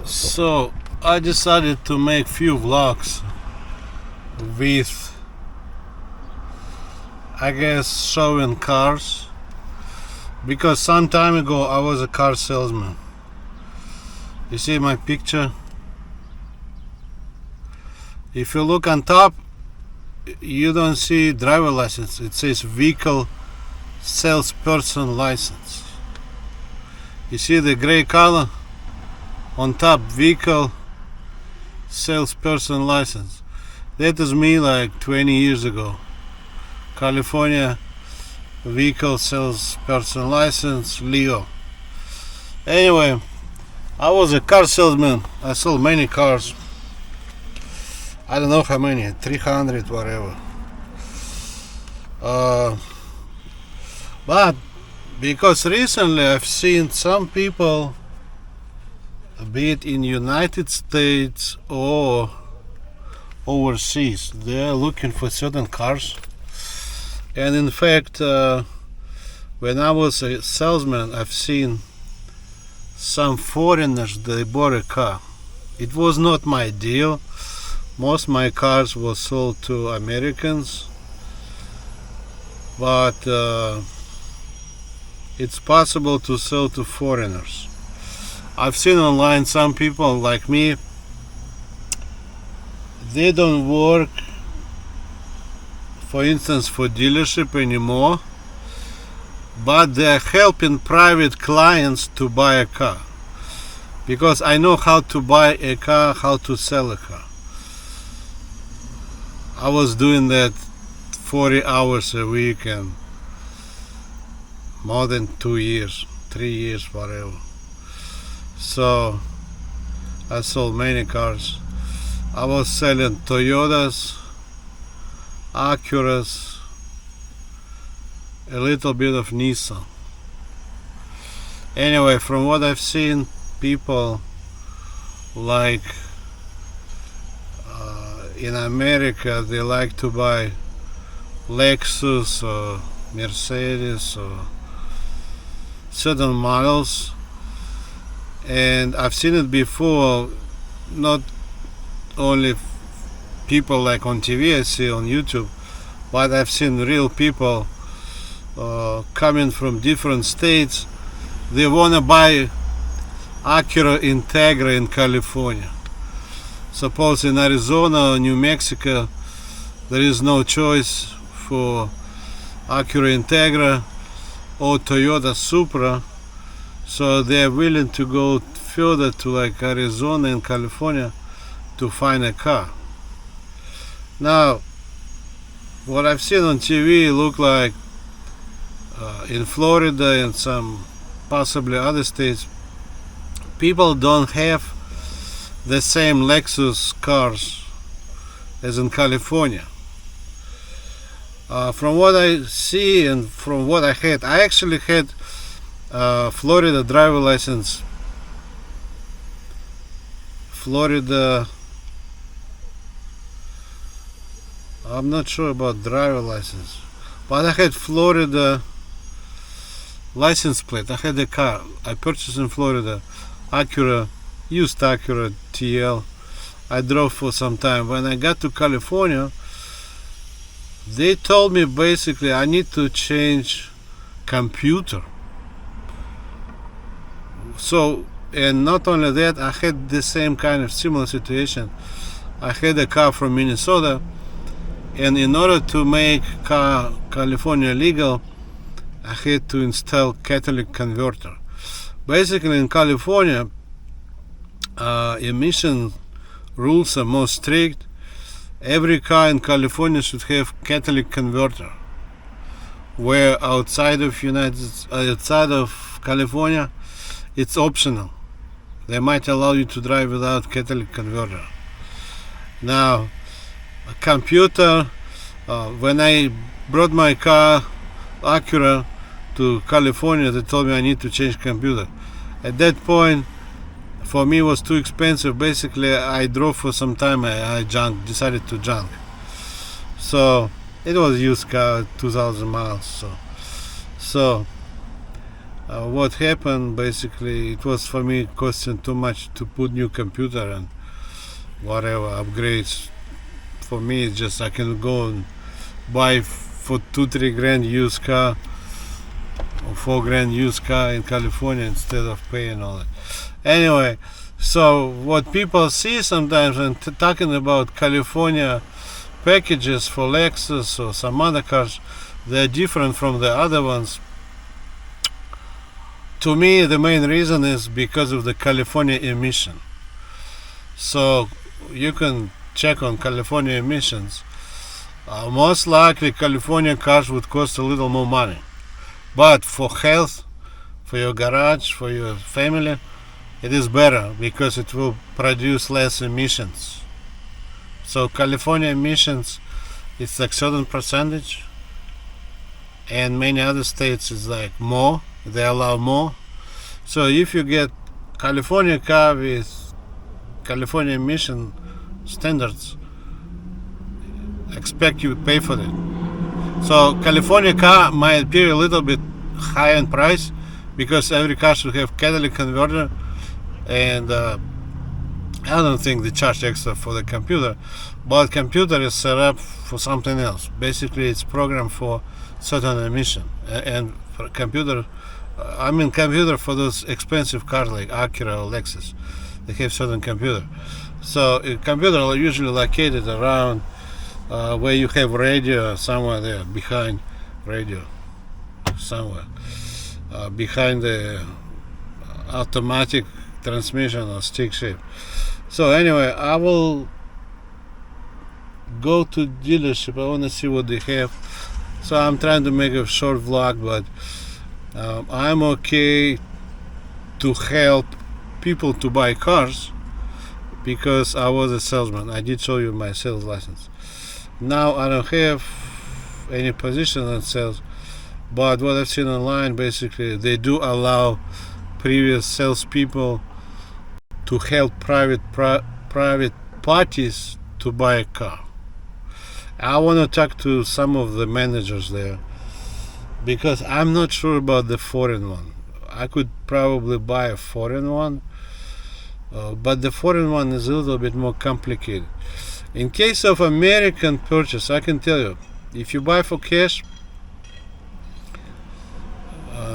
So I decided to make few vlogs with, I guess, showing cars, because some time ago I was a car salesman. You see my picture? If you look on top, you don't see driver license. It says vehicle salesperson license. You see the gray color on top, vehicle salesperson license. That is me like 20 years ago. California vehicle salesperson license, Leo. Anyway, I was a car salesman. I sold many cars. I don't know how many, 300, whatever. But because recently I've seen some people, be it in United States or overseas, they're looking for certain cars. And in fact, when I was a salesman, I've seen some foreigners, they bought a car. It was not my deal. Most of my cars were sold to Americans, but it's possible to sell to foreigners. I've seen online some people like me, they don't work, for instance, for dealership anymore, but they're helping private clients to buy a car, because I know how to buy a car, how to sell a car. I was doing that 40 hours a week and more than 2 years, 3 years, whatever. So I sold many cars. I was selling Toyotas, Acuras, a little bit of Nissan. Anyway, from what I've seen, people like in America, they like to buy Lexus or Mercedes or certain models, and I've seen it before. Not only people like on TV I see on YouTube, but I've seen real people coming from different states. They want to buy Acura Integra in California. Suppose in Arizona or New Mexico there is no choice for Acura Integra or Toyota Supra, so they're willing to go further to like Arizona and California to find a car. Now, what I've seen on TV look like in Florida and some possibly other states, people don't have the same Lexus cars as in California. From what I see and from what I actually had Florida driver license. Florida, I'm not sure about driver license, but I had Florida license plate. I had a car I purchased in Florida, Acura, used Acura TL. I drove for some time. When I got to California, they told me basically I need to change computer. So, and not only that, I had the same kind of similar situation. I had a car from Minnesota, and in order to make car California legal, I had to install catalytic converter. Basically in California, emission rules are more strict. Every car in California should have catalytic converter, where outside of California, it's optional. They might allow you to drive without catalytic converter. Now, a computer, when I brought my car Acura to California, they told me I need to change computer. At that point, for me, it was too expensive. Basically, I drove for some time. I decided to junk. So it was a used car, 2,000 miles. So What happened basically, it was for me costing too much to put new computer and whatever upgrades. For me, it's just I can go and buy for 2-3 grand used car or 4 grand used car in California instead of paying all that. Anyway, so what people see sometimes when talking about California packages for Lexus or some other cars, they're different from the other ones. To me, the main reason is because of the California emission. So you can check on California emissions. Most likely California cars would cost a little more money, but for health, for your garage, for your family, it is better because it will produce less emissions. So California emissions, it's like certain percentage, and many other states is like more, they allow more. So if you get California car with California emission standards, expect you to pay for it. So California car might appear a little bit high in price because every car should have catalytic converter, and I don't think they charge extra for the computer, but computer is set up for something else. Basically, it's programmed for certain emission, and for computer, I mean computer for those expensive cars like Acura or Lexus, they have certain computer. So a computer are usually located around where you have radio, somewhere there behind radio, somewhere behind the automatic transmission or stick shift. So anyway, I will go to dealership. I want to see what they have. So I'm trying to make a short vlog, but I'm okay to help people to buy cars because I was a salesman. I did show you my sales license. Now I don't have any position on sales, but what I've seen online, basically they do allow previous salespeople to help private parties to buy a car. I want to talk to some of the managers there because I'm not sure about the foreign one. I could probably buy a foreign one, but the foreign one is a little bit more complicated. In case of American purchase, I can tell you, if you buy for cash,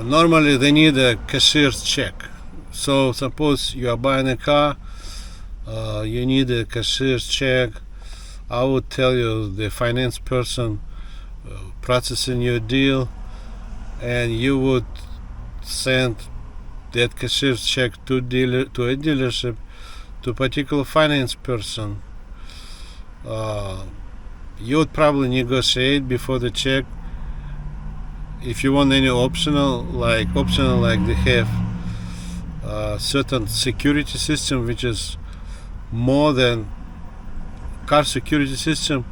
normally they need a cashier's check. So suppose you are buying a car, you need a cashier's check. I would tell you the finance person processing your deal, and you would send that cashier's check to a dealership, to a particular finance person. You would probably negotiate before the check. If you want any optional like they have certain security system which is more than car security system.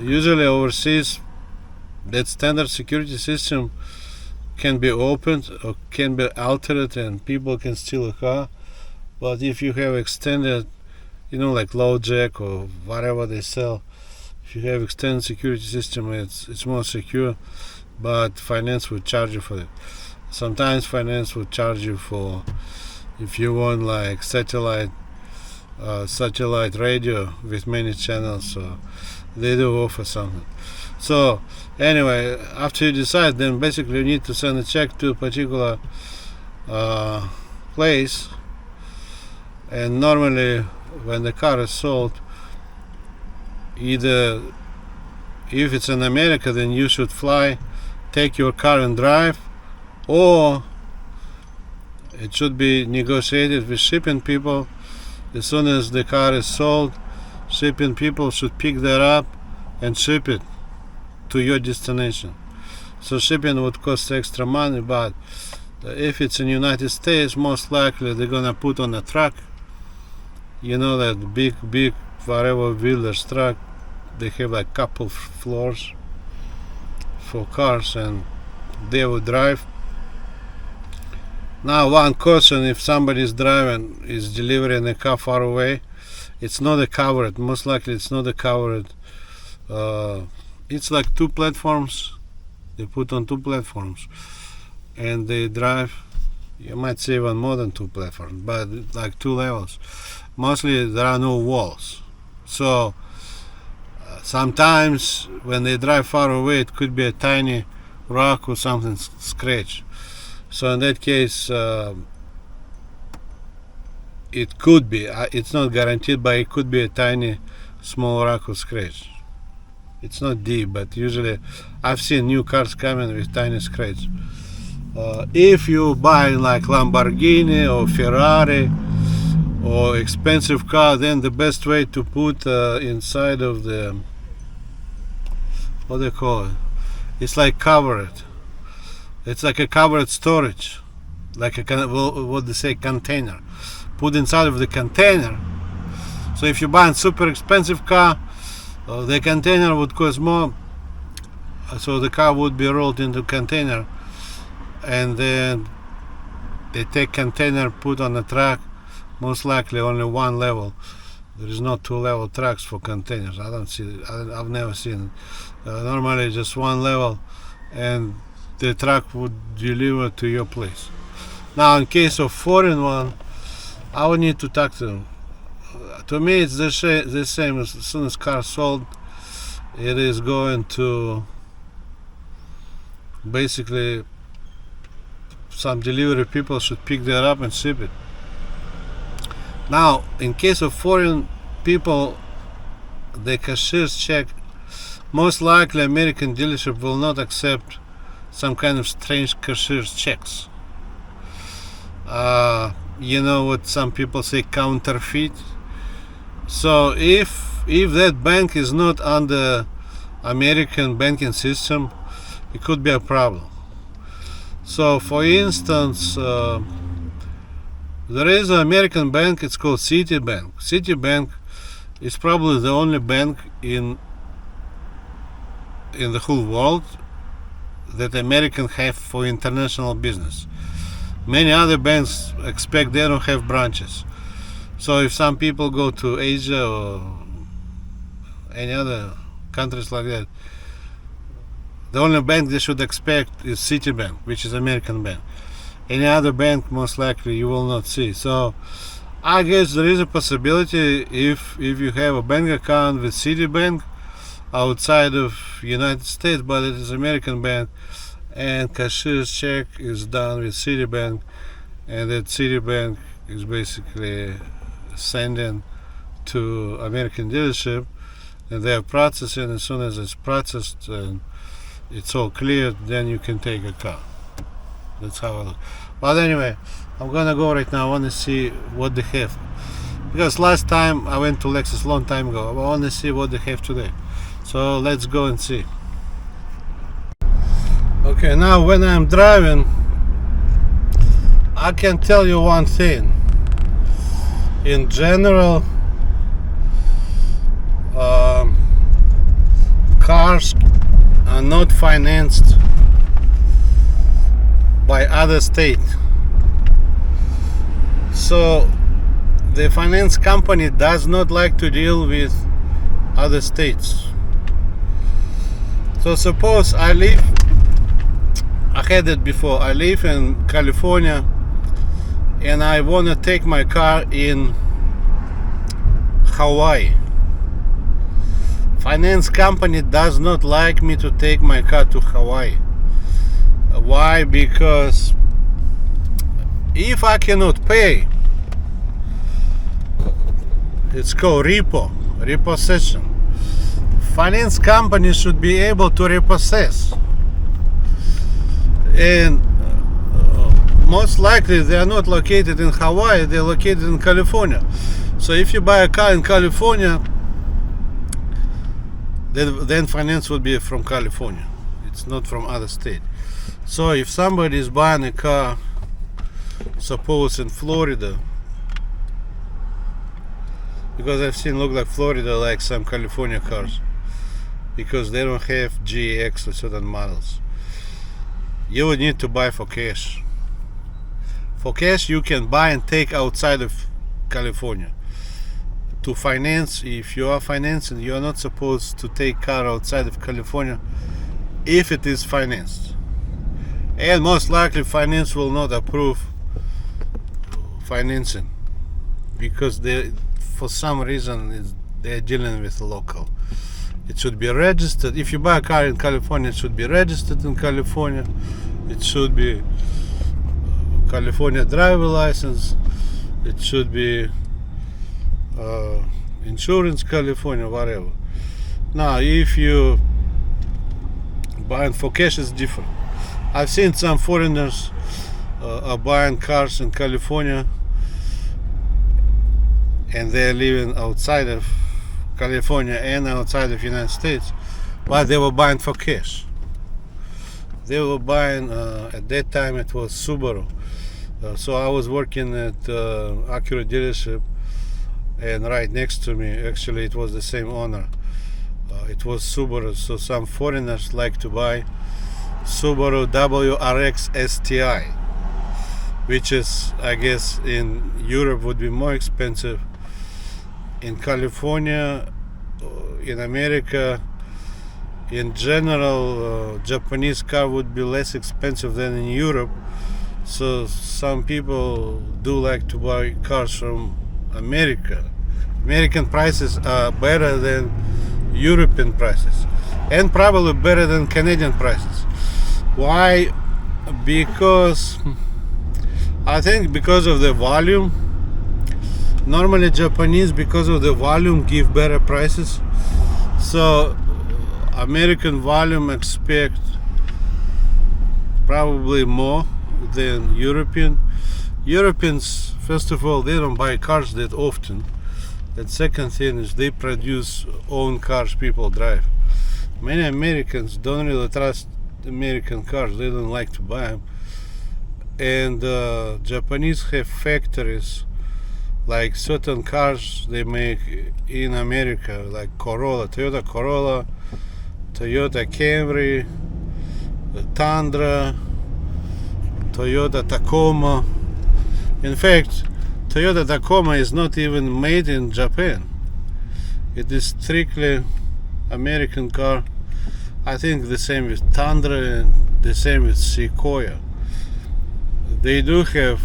Usually overseas, that standard security system can be opened or can be altered and people can steal a car. But if you have extended, like low jack or whatever they sell, if you have extended security system, it's more secure, but finance will charge you for it. Sometimes finance will charge you for, if you want like satellite radio with many channels, so they do offer something. So anyway, after you decide, then basically you need to send a check to a particular place, and normally when the car is sold, either if it's in America, then you should fly, take your car and drive, or it should be negotiated with shipping people. As soon as the car is sold, shipping people should pick that up and ship it to your destination. So shipping would cost extra money, but if it's in the United States, most likely they're gonna put on a truck, that big whatever wheelers truck. They have like couple floors for cars, and they will drive. Now, one caution: if somebody is driving, is delivering a car far away, it's not a covered. Most likely, it's not a covered. It's like two platforms. They put on two platforms, and they drive, you might say even more than 2 platforms, but like 2 levels. Mostly there are no walls. So sometimes when they drive far away, it could be a tiny rock or something scratch. So in that case, it could be, it's not guaranteed, but it could be a tiny small rock or scratch. It's not deep, but usually I've seen new cars coming with tiny scratch. If you buy like Lamborghini or Ferrari or expensive car, then the best way to put inside of the, what do they call it? It's like covered. It's like a covered storage, like a what they say, container. Put inside of the container. So if you buy a super expensive car, the container would cost more. So the car would be rolled into container, and then they take container, put on a truck. Most likely only 1 level. There is no 2-level trucks for containers. I don't see. I've never seen it. Normally just 1 level, and the truck would deliver to your place. Now, in case of foreign one, I would need to talk to them. To me, it's the same. As soon as car sold, it is going to basically some delivery people should pick that up and ship it. Now, in case of foreign people, the cashier's check, most likely American dealership will not accept some kind of strange cashier's checks. You know what some people say, counterfeit. So if that bank is not under American banking system, it could be a problem. So for instance, there is an American bank, it's called Citibank. Citibank is probably the only bank in the whole world that Americans have for international business. Many other banks expect they don't have branches. So if some people go to Asia or any other countries like that, the only bank they should expect is Citibank, which is American bank. Any other bank, most likely, you will not see. So I guess there is a possibility if you have a bank account with Citibank outside of United States, but it is American bank, and cashier's check is done with Citibank, and that Citibank is basically sending to American dealership, and they are processing. As soon as it's processed and it's all cleared, then you can take a car. That's how I look. But anyway, I'm gonna go right now. I want to see what they have, because last time I went to Lexus long time ago. I want to see what they have today. So let's go and see. Okay, now when I'm driving, I can tell you one thing. In general, cars are not financed by other state. So the finance company does not like to deal with other states. So suppose I had it before, I live in California and I want to take my car in Hawaii. Finance company does not like me to take my car to Hawaii. Why? Because if I cannot pay, it's called repossession. Finance company should be able to repossess, and most likely they are not located in Hawaii, they're located in California. So if you buy a car in California, then finance would be from California. It's not from other state. So if somebody is buying a car, suppose in Florida, because I've seen look like Florida like some California cars, because they don't have GX or certain models, you would need to buy for cash. For cash you can buy and take outside of California. To finance, if you are financing, you are not supposed to take car outside of California if it is financed. and most likely finance will not approve financing because they, for some reason, they're dealing with local. It should be registered. If you buy a car in California, it should be registered in California. It should be California driver license. It should be insurance California, whatever. Now, if you buying for cash, it's different. I've seen some foreigners are buying cars in California and they're living outside of California and outside of United States, but they were buying for cash. They were buying, at that time it was Subaru. So I was working at Acura dealership, and right next to me, actually it was the same owner. It was Subaru, so some foreigners like to buy Subaru WRX STI, which is, I guess, in Europe would be more expensive. In California, in America, in general, Japanese car would be less expensive than in Europe. So some people do like to buy cars from America. American prices are better than European prices, and probably better than Canadian prices. Why? Because I think because of the volume. Normally Japanese, because of the volume, give better prices. So American volume expect probably more than European. Europeans, first of all, they don't buy cars that often. And second thing is they produce own cars people drive. Many Americans don't really trust American cars. They don't like to buy them. And Japanese have factories, like certain cars they make in America, like Toyota Corolla, Toyota Camry, Tundra, Toyota Tacoma. In fact, Toyota Tacoma is not even made in Japan. It is strictly American car. I think the same with Tundra and the same with Sequoia. They do have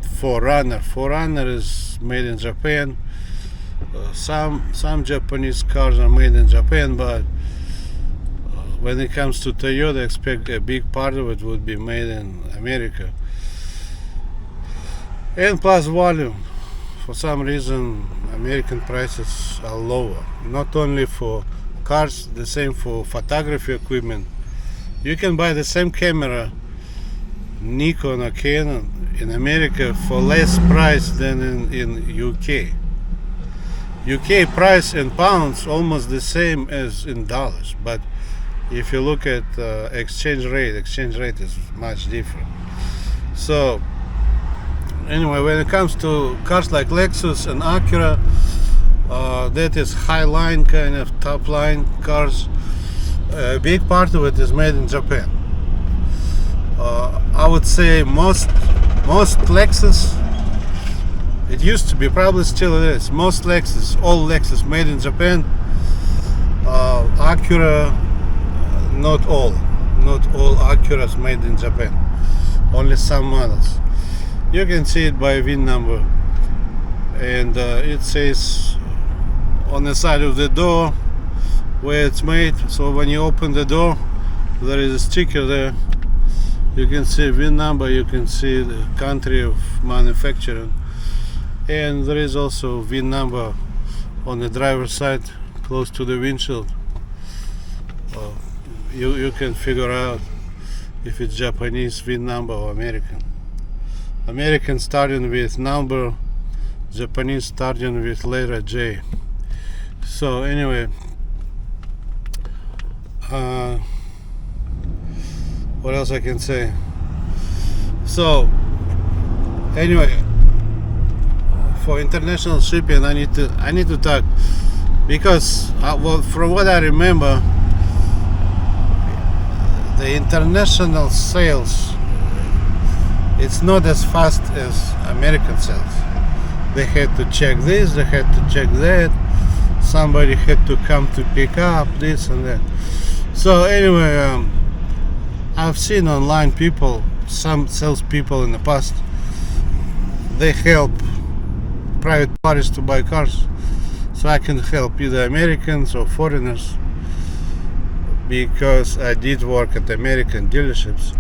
4Runner. 4Runner is made in Japan. Some Japanese cars are made in Japan, but when it comes to Toyota, I expect a big part of it would be made in America. And plus volume. For some reason, American prices are lower. Not only for cars, the same for photography equipment. You can buy the same camera, Nikon or Canon, in America for less price than in UK. UK price in pounds almost the same as in dollars, but if you look at exchange rate is much different. So anyway, when it comes to cars like Lexus and Acura, that is high line, kind of top line cars. A big part of it is made in Japan. I would say most Lexus, it used to be, probably still it is, most Lexus, all Lexus made in Japan. Acura, not all Acuras made in Japan, only some models. You can see it by VIN number, and it says on the side of the door where it's made. So when you open the door, there is a sticker there. You can see VIN number, you can see the country of manufacturing, and there is also VIN number on the driver's side close to the windshield. You can figure out if it's Japanese VIN number or American. American starting with number, Japanese starting with letter J. So anyway, what else I can say? So anyway, for international shipping, I need to talk, because well, from what I remember, the international sales, it's not as fast as American sales. They had to check this, they had to check that, somebody had to come to pick up this and that. So anyway, I've seen online people, some salespeople in the past, they help private parties to buy cars. So I can help either Americans or foreigners, because I did work at American dealerships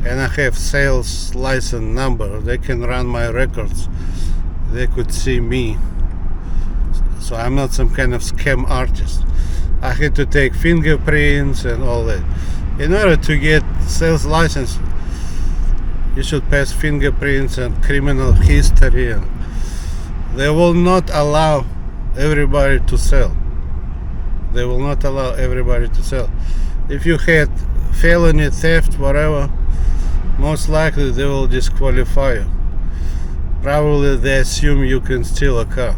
and I have sales license number. They can run my records. They could see me. So I'm not some kind of scam artist. I had to take fingerprints and all that. In order to get sales license, you should pass fingerprints and criminal history, and they will not allow everybody to sell. They will not allow everybody to sell. If you had felony, theft, whatever, most likely they will disqualify you. Probably they assume you can steal a car,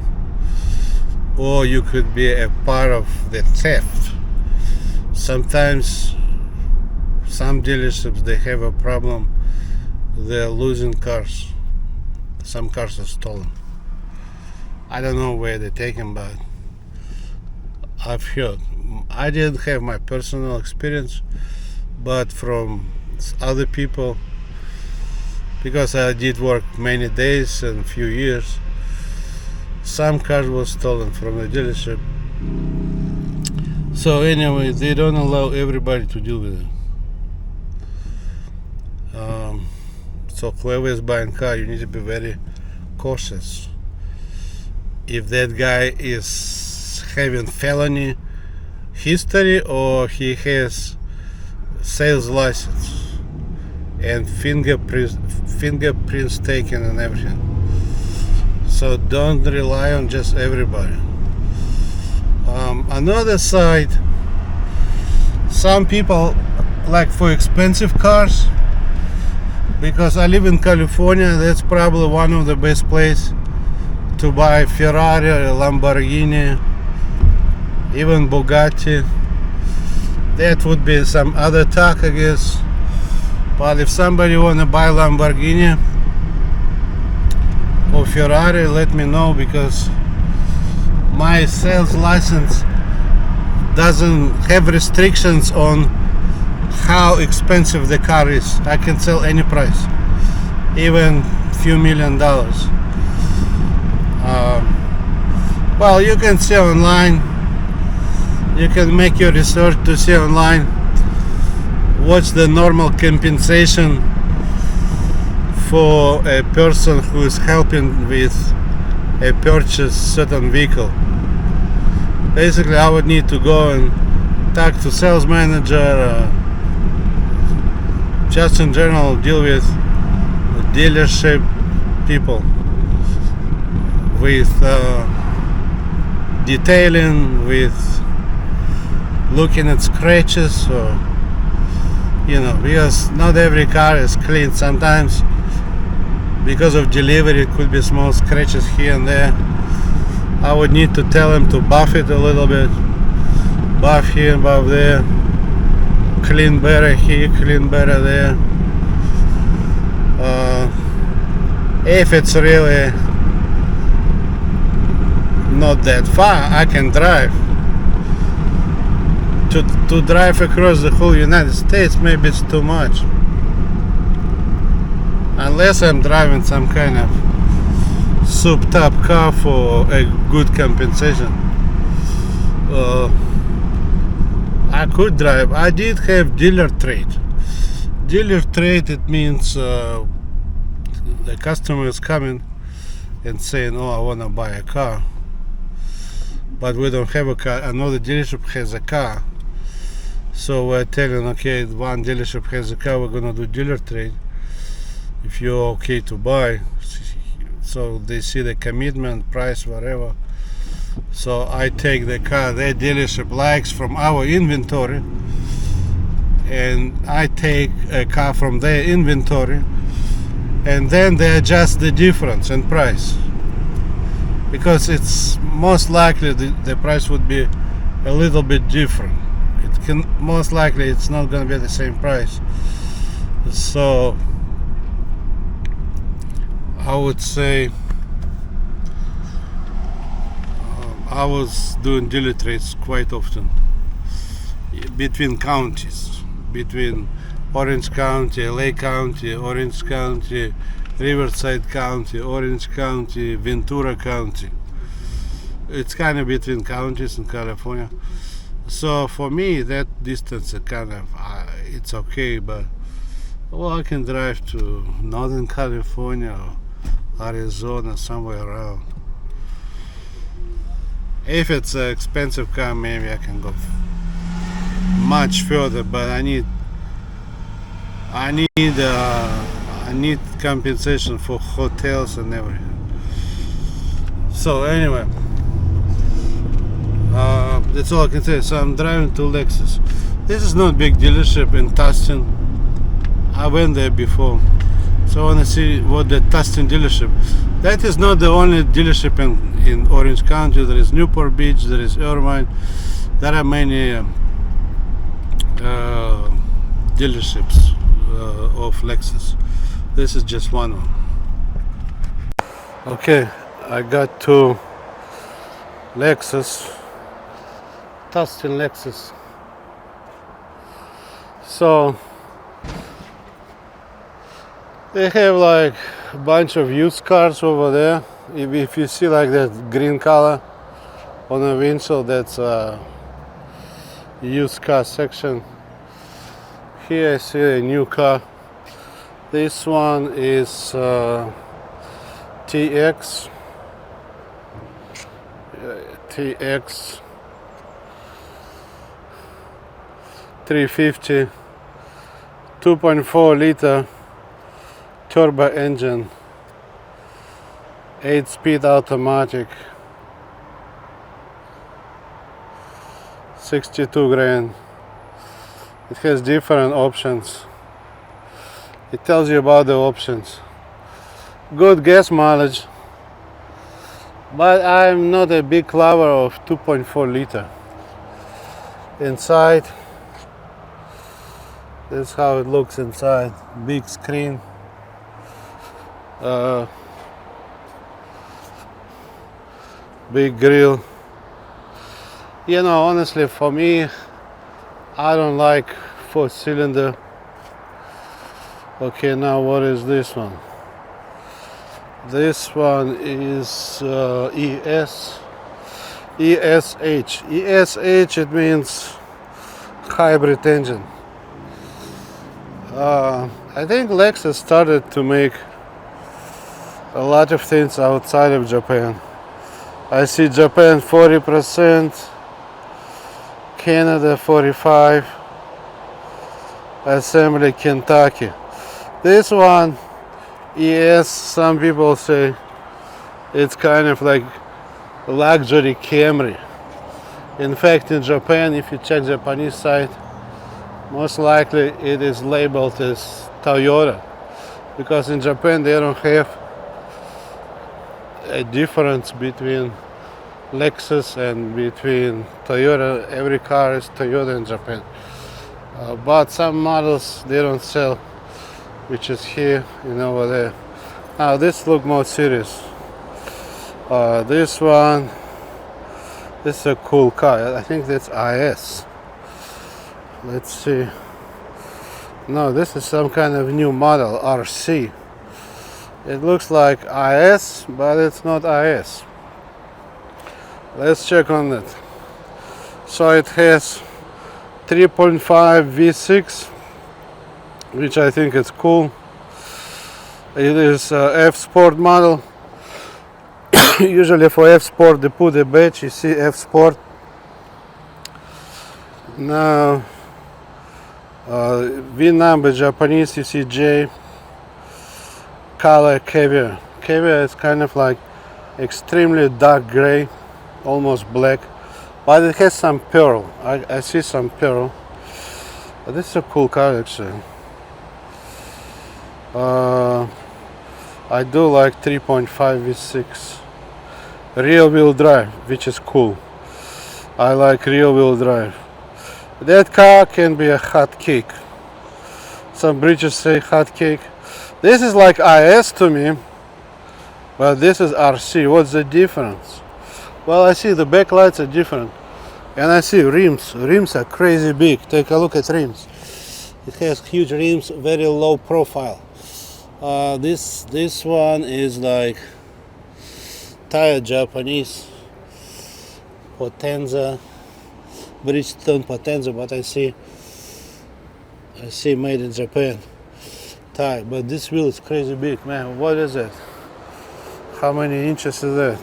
or you could be a part of the theft. Sometimes some dealerships, they have a problem. They're losing cars. Some cars are stolen. I don't know where they take them, but I've heard. I didn't have my personal experience, but from other people, because I did work many days and few years, some cars were stolen from the dealership. So anyway, they don't allow everybody to deal with it. So whoever is buying a car, you need to be very cautious. If that guy is having felony history, or he has sales license and fingerprints taken and everything. So don't rely on just everybody. Another side, some people like for expensive cars, because I live in California, that's probably one of the best places to buy Ferrari, Lamborghini, even Bugatti. That would be some other talk, I guess. But if somebody wanna buy Lamborghini or Ferrari, let me know, because my sales license doesn't have restrictions on how expensive the car is. I can sell any price, even few $1 million. Well, you can see online, you can make your research to see online what's the normal compensation for a person who is helping with a purchase certain vehicle. Basically, I would need to go and talk to sales manager, just in general deal with dealership people, with detailing, with looking at scratches, or because not every car is clean. Sometimes because of delivery, it could be small scratches here and there. I would need to tell them to buff it a little bit, buff here, buff there, clean better here, clean better there. If it's really not that far, I can drive. To drive across the whole United States, maybe it's too much. Unless I'm driving some kind of souped up car for a good compensation. I could drive. I did have dealer trade. Dealer trade, it means the customer is coming and saying, "Oh, I want to buy a car, but we don't have a car. Another dealership has a car." So we're telling, okay, one dealership has a car, we're gonna do dealer trade. If you're okay to buy, so they see the commitment, price, whatever. So I take the car their dealership likes from our inventory, and I take a car from their inventory, and then they adjust the difference in price, because it's most likely the price would be a little bit different. It can most likely it's not going to be the same price. So I would say I was doing dealer trades quite often between counties, between Orange County, LA County, Orange County, Riverside County, Orange County, Ventura County. It's kind of between counties in California. So for me, that distance is kind of, it's okay, but well, I can drive to Northern California or Arizona, somewhere around. If it's an expensive car, maybe I can go much further, but I need compensation for hotels and everything. So anyway, that's all I can say. So I'm driving to Lexus. This is not a big dealership in Tustin. I went there before, so I want to see what the Tustin dealership. That is not the only dealership in Orange County. There is Newport Beach, there is Irvine. There are many dealerships of Lexus. This is just one of them. Okay, I got to Lexus, Tustin Lexus. So they have like a bunch of used cars over there. If you see like that green color on the windshield, that's a used car section. Here I see a new car. This one is TX 350 2.4 liter turbo engine, 8-speed automatic, 62 grand. It has different options. It tells you about the options. Good gas mileage, but I'm not a big lover of 2.4 liter. Inside, this is how it looks inside. Big screen. Big grill. You know, honestly, for me, I don't like 4-cylinder. Okay, now what is this one? This one is ESH. ESH, it means hybrid engine. I think Lexus started to make a lot of things outside of Japan. I see Japan 40%, Canada 45%, assembly Kentucky. This one, yes, some people say it's kind of like luxury Camry. In fact, in Japan, if you check Japanese site, most likely it is labeled as Toyota, because in Japan they don't have a difference between Lexus and between Toyota. Every car is Toyota in Japan, but some models they don't sell, which is here and over there. Now this look more serious. This one, this is a cool car. I think that's IS. Let's see. No, this is some kind of new model, RC. It looks like IS, but it's not IS. Let's check on that. So it has 3.5 V6, which I think is cool. It is F Sport model. Usually for F Sport they put a badge, you see F Sport. Now V number Japanese, you see J. Color caviar. Caviar is kind of like extremely dark gray, almost black, but it has some pearl. I see some pearl. But this is a cool car actually. I do like 3.5 V6. Rear wheel drive, which is cool. I like rear wheel drive. That car can be a hot cake. Some British say hot cake. This is like IS to me, but this is RC. What's the difference? Well, I see the backlights are different, and I see rims. Rims are crazy big. Take a look at rims. It has huge rims, very low profile. This one is like tire Japanese Potenza, Bridgestone Potenza, but I see made in Japan tire. But this wheel is crazy big, man. What is it? How many inches is that?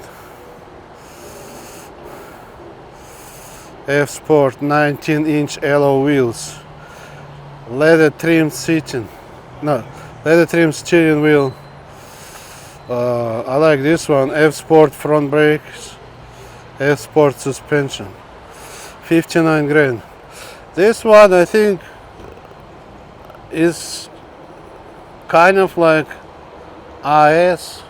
F Sport 19-inch alloy wheels, leather trim seating, no, leather trim steering wheel. I like this one. F Sport front brakes, F Sport suspension, 59 grand. This one I think is kind of like IS,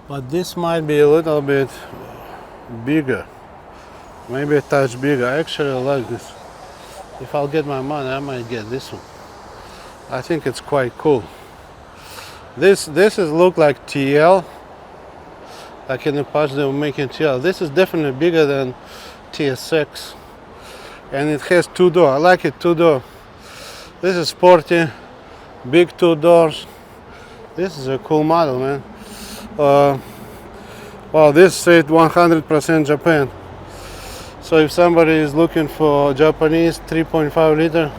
but this might be a little bit bigger, maybe a touch bigger. I actually like this. If I'll get my money, I might get this one. I think it's quite cool. This is look like TL, like in the past they were making TL. This is definitely bigger than TSX, and it has two door. I like it, two door. This is sporty, big two doors. This is a cool model, man. Well, this said 100% Japan. So if somebody is looking for Japanese 3.5 liter,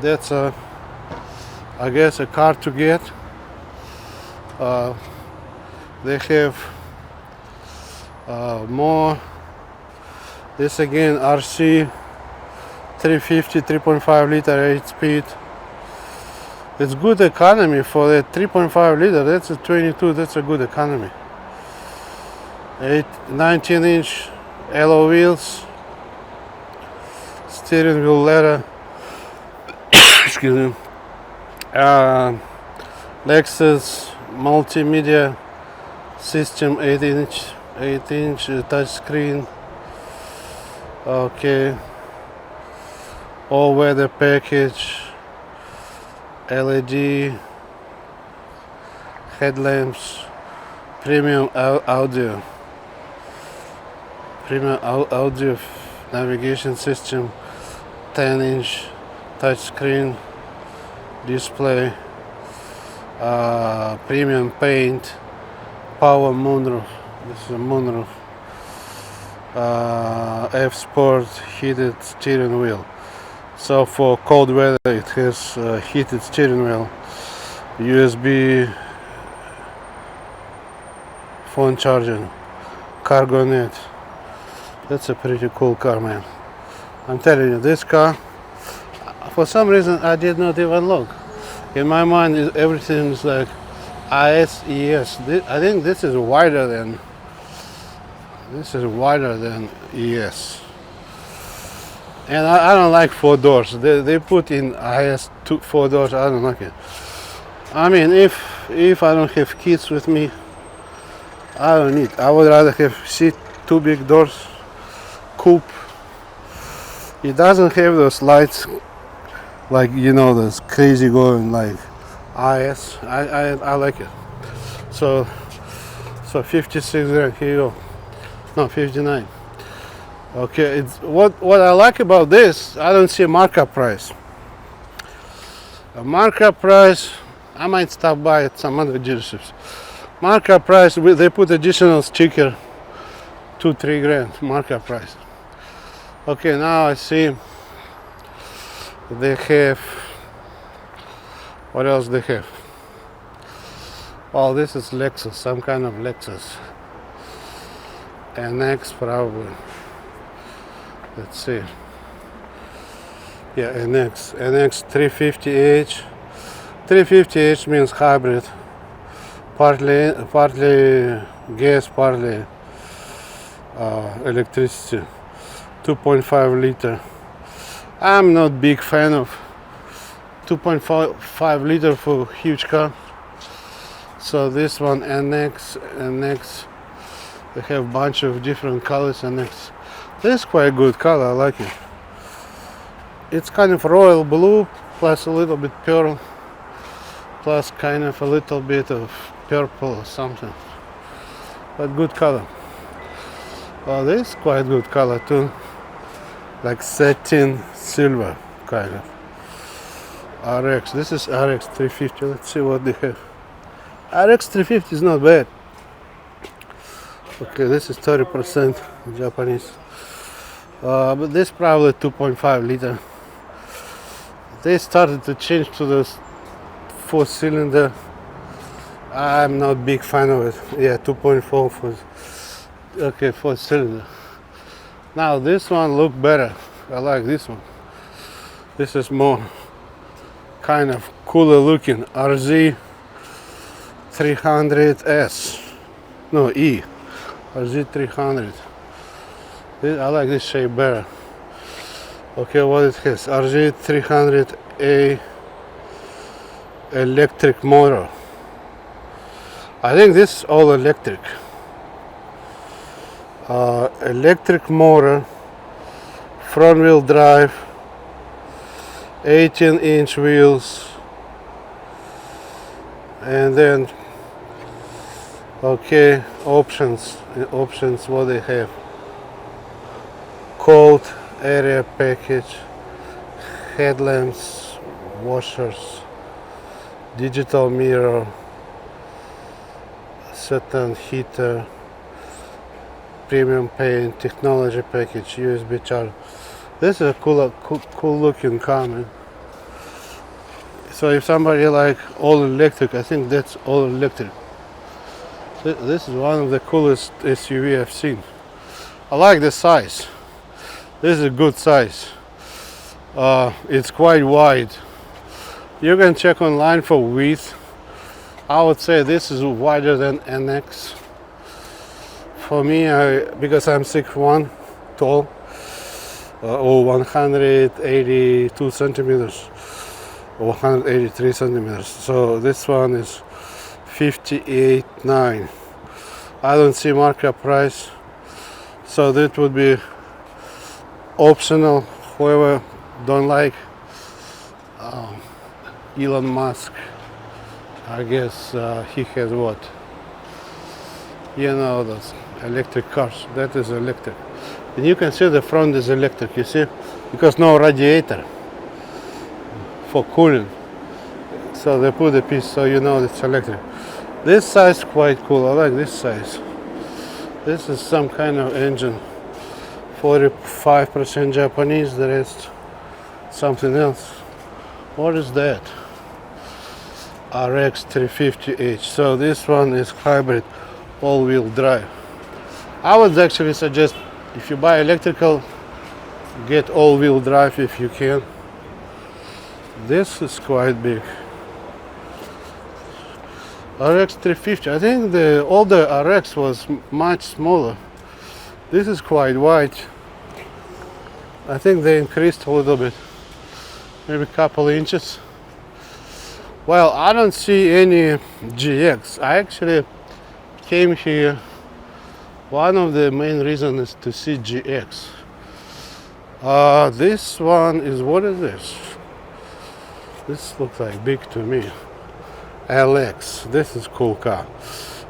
that's I guess a car to get. They have more. This again RC 350 3.5 liter 8-speed. It's good economy for the 3.5 liter. That's a 22. That's a good economy. 19-inch alloy wheels, steering wheel leather. Excuse me. Lexus multimedia system, 8-inch touch screen. Okay. All-weather package. LED headlamps. Premium audio. Premium audio navigation system, 10-inch touchscreen display, premium paint, power moonroof. This is a moonroof. F Sport heated steering wheel. So for cold weather, it has heated steering wheel, USB phone charging, cargo net. That's a pretty cool car, man. I'm telling you, this car, for some reason I did not even look. In my mind, everything is like IS, ES. I think this is wider than ES. And I don't like 4 doors. They put in IS 4 doors. I don't like it. I mean, if I don't have kids with me, I don't need. I would rather have 2 big doors. Coupe. It doesn't have those lights, like those crazy going like IS. I like it. So 56 grand. Here you go. No, 59. Okay. It's what I like about this. I don't see a markup price. A markup price. I might stop by at some other dealerships. Markup price. They put additional sticker. 2-3 grand markup price. Okay, now I see they have, what else they have? Oh, this is Lexus, some kind of Lexus. NX probably. Let's see. Yeah, NX 350H. 350H means hybrid. Partly gas, partly electricity. 2.5 liter. I'm not big fan of 2.5 liter for huge car. So this one NX, they have a bunch of different colors. NX, this is quite a good color. I like it. It's kind of royal blue plus a little bit pearl plus kind of a little bit of purple or something, but good color. Well, this is quite good color too. like satin silver kind of. RX, this is RX 350. Let's see what they have. RX 350 is not bad. Okay, this is 30% Japanese. But this probably 2.5 liter. They started to change to the 4-cylinder. I'm not big fan of it. Yeah, 2.4 for okay, 4-cylinder. Now this one look better. I like this one. This is more kind of cooler looking. RZ 300S. No, E. RZ 300. I like this shape better. Okay, what it has? RZ 300A electric motor. I think this is all electric. Electric motor, front wheel drive, 18-inch wheels, and then okay, options what they have: cold area package, headlamps, washers, digital mirror, Saturn heater, premium paint, technology package, USB charger. This is a cool looking car, man. So if somebody like all electric, I think that's all electric. This is one of the coolest SUV I've seen. I like the size. This is a good size. It's quite wide. You can check online for width. I would say this is wider than NX. For me, because I'm 6'1", tall, or 182 centimeters, or 183 centimeters. So this one is 58.9. I don't see markup price, so that would be optional. Whoever don't like Elon Musk, I guess he has what? You know, those electric cars. That is electric. And you can see the front is electric, you see? Because no radiator for cooling. So they put a piece so you know it's electric. This size quite cool. I like this size. This is some kind of engine. 45% Japanese, the rest something else. What is that? RX 350H. So this one is hybrid, all-wheel drive. I would actually suggest, if you buy electrical, get all-wheel drive if you can. This is quite big. RX 350. I think the older RX was much smaller. This is quite wide. I think they increased a little bit, maybe a couple inches. Well, I don't see any GX. I actually came here. One of the main reasons is to see GX. This one is, what is this? This looks like big to me. LX. This is cool car.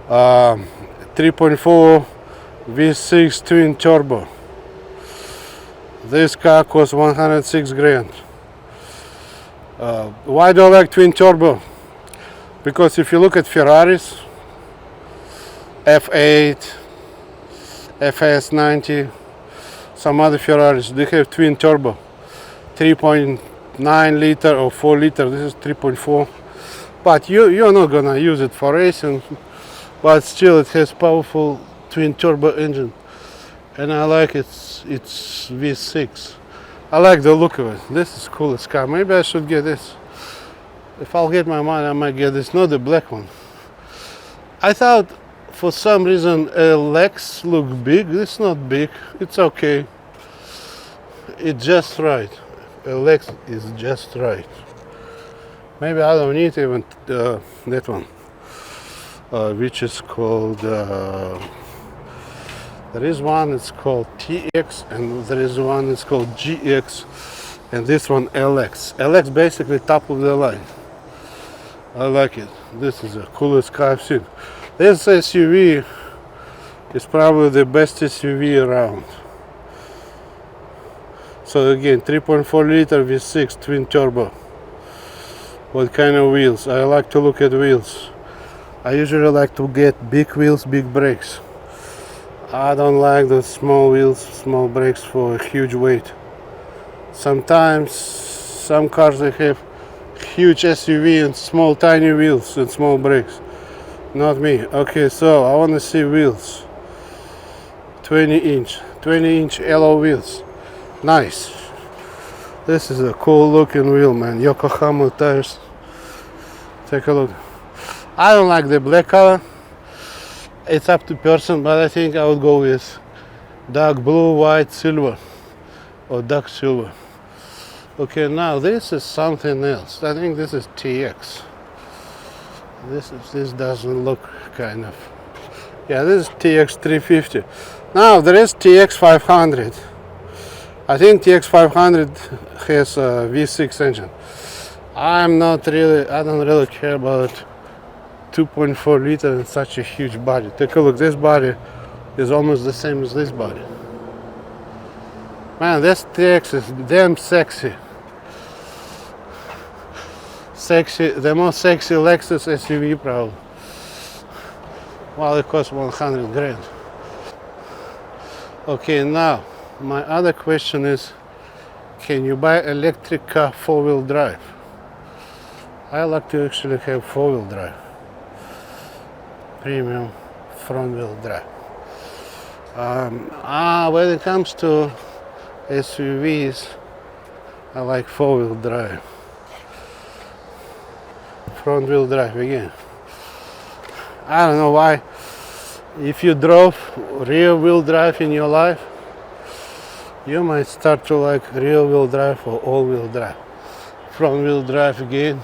3.4 V6 twin turbo. This car costs 106 grand. Why do I like twin turbo? Because if you look at Ferraris, F8, FS90, some other Ferraris, they have twin turbo, 3.9 liter or 4 liter. This is 3.4. But you're not gonna use it for racing, but still it has powerful twin turbo engine, and I like it's V6. I like the look of it. This is coolest car. Maybe I should get this. If I'll get my money, I might get this, not the black one. I thought for some reason a Lex looked big. This is not big. It's okay. It's just right. A Lex is just right. Maybe I don't need even that one, which is called, there is one it's called TX, and there is one it's called GX, and this one LX. LX basically top of the line. I like it. This is the coolest car I've seen. This SUV is probably the best SUV around. So again, 3.4 liter V6 twin turbo. What kind of wheels? I like to look at wheels. I usually like to get big wheels, big brakes. I don't like the small wheels, small brakes for a huge weight. Sometimes some cars they have huge SUV and small tiny wheels and small brakes. Not me. Okay, so I want to see wheels. 20 inch alloy wheels. Nice. This is a cool looking wheel, man. Yokohama tires. Take a look. I don't like the black color. It's up to person, but I think I would go with dark blue, white, silver, or dark silver. Okay, now this is something else. I think this is TX. This doesn't look kind of. Yeah, this is TX 350. Now there is TX 500. I think TX 500 has a V6 engine. I don't really care about 2.4 liter and such a huge body. Take a look, this body is almost the same as this body. Man, this TX is damn sexy. The most sexy Lexus SUV probably. Well, it costs 100 grand. Okay, now my other question is, can you buy electric car 4-wheel drive? I like to actually have 4-wheel drive. Premium front-wheel drive. When it comes to SUVs, I like 4-wheel drive. Front-wheel drive again. I don't know why. If you drove rear-wheel drive in your life, you might start to like rear-wheel drive or all-wheel drive. Front-wheel drive again.